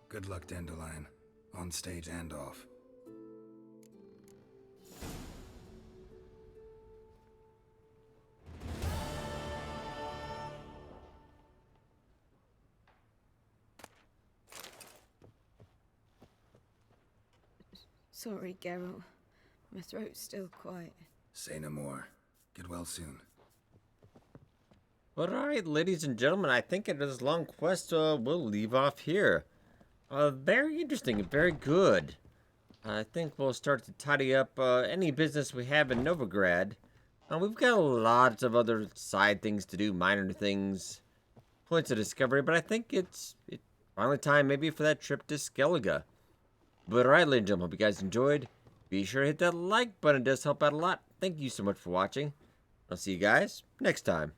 Good luck, Dandelion. On stage and off.
Sorry, Geralt. My throat's still quite...
Say no more. Get well soon.
But alright, ladies and gentlemen, I think it is long quest we'll leave off here. Very interesting and very good. I think we'll start to tidy up any business we have in Novigrad. We've got lots of other side things to do, minor things, points of discovery, but I think it's finally time maybe for that trip to Skellige. But alright, ladies and gentlemen, hope you guys enjoyed. Be sure to hit that like button, it does help out a lot. Thank you so much for watching. I'll see you guys next time.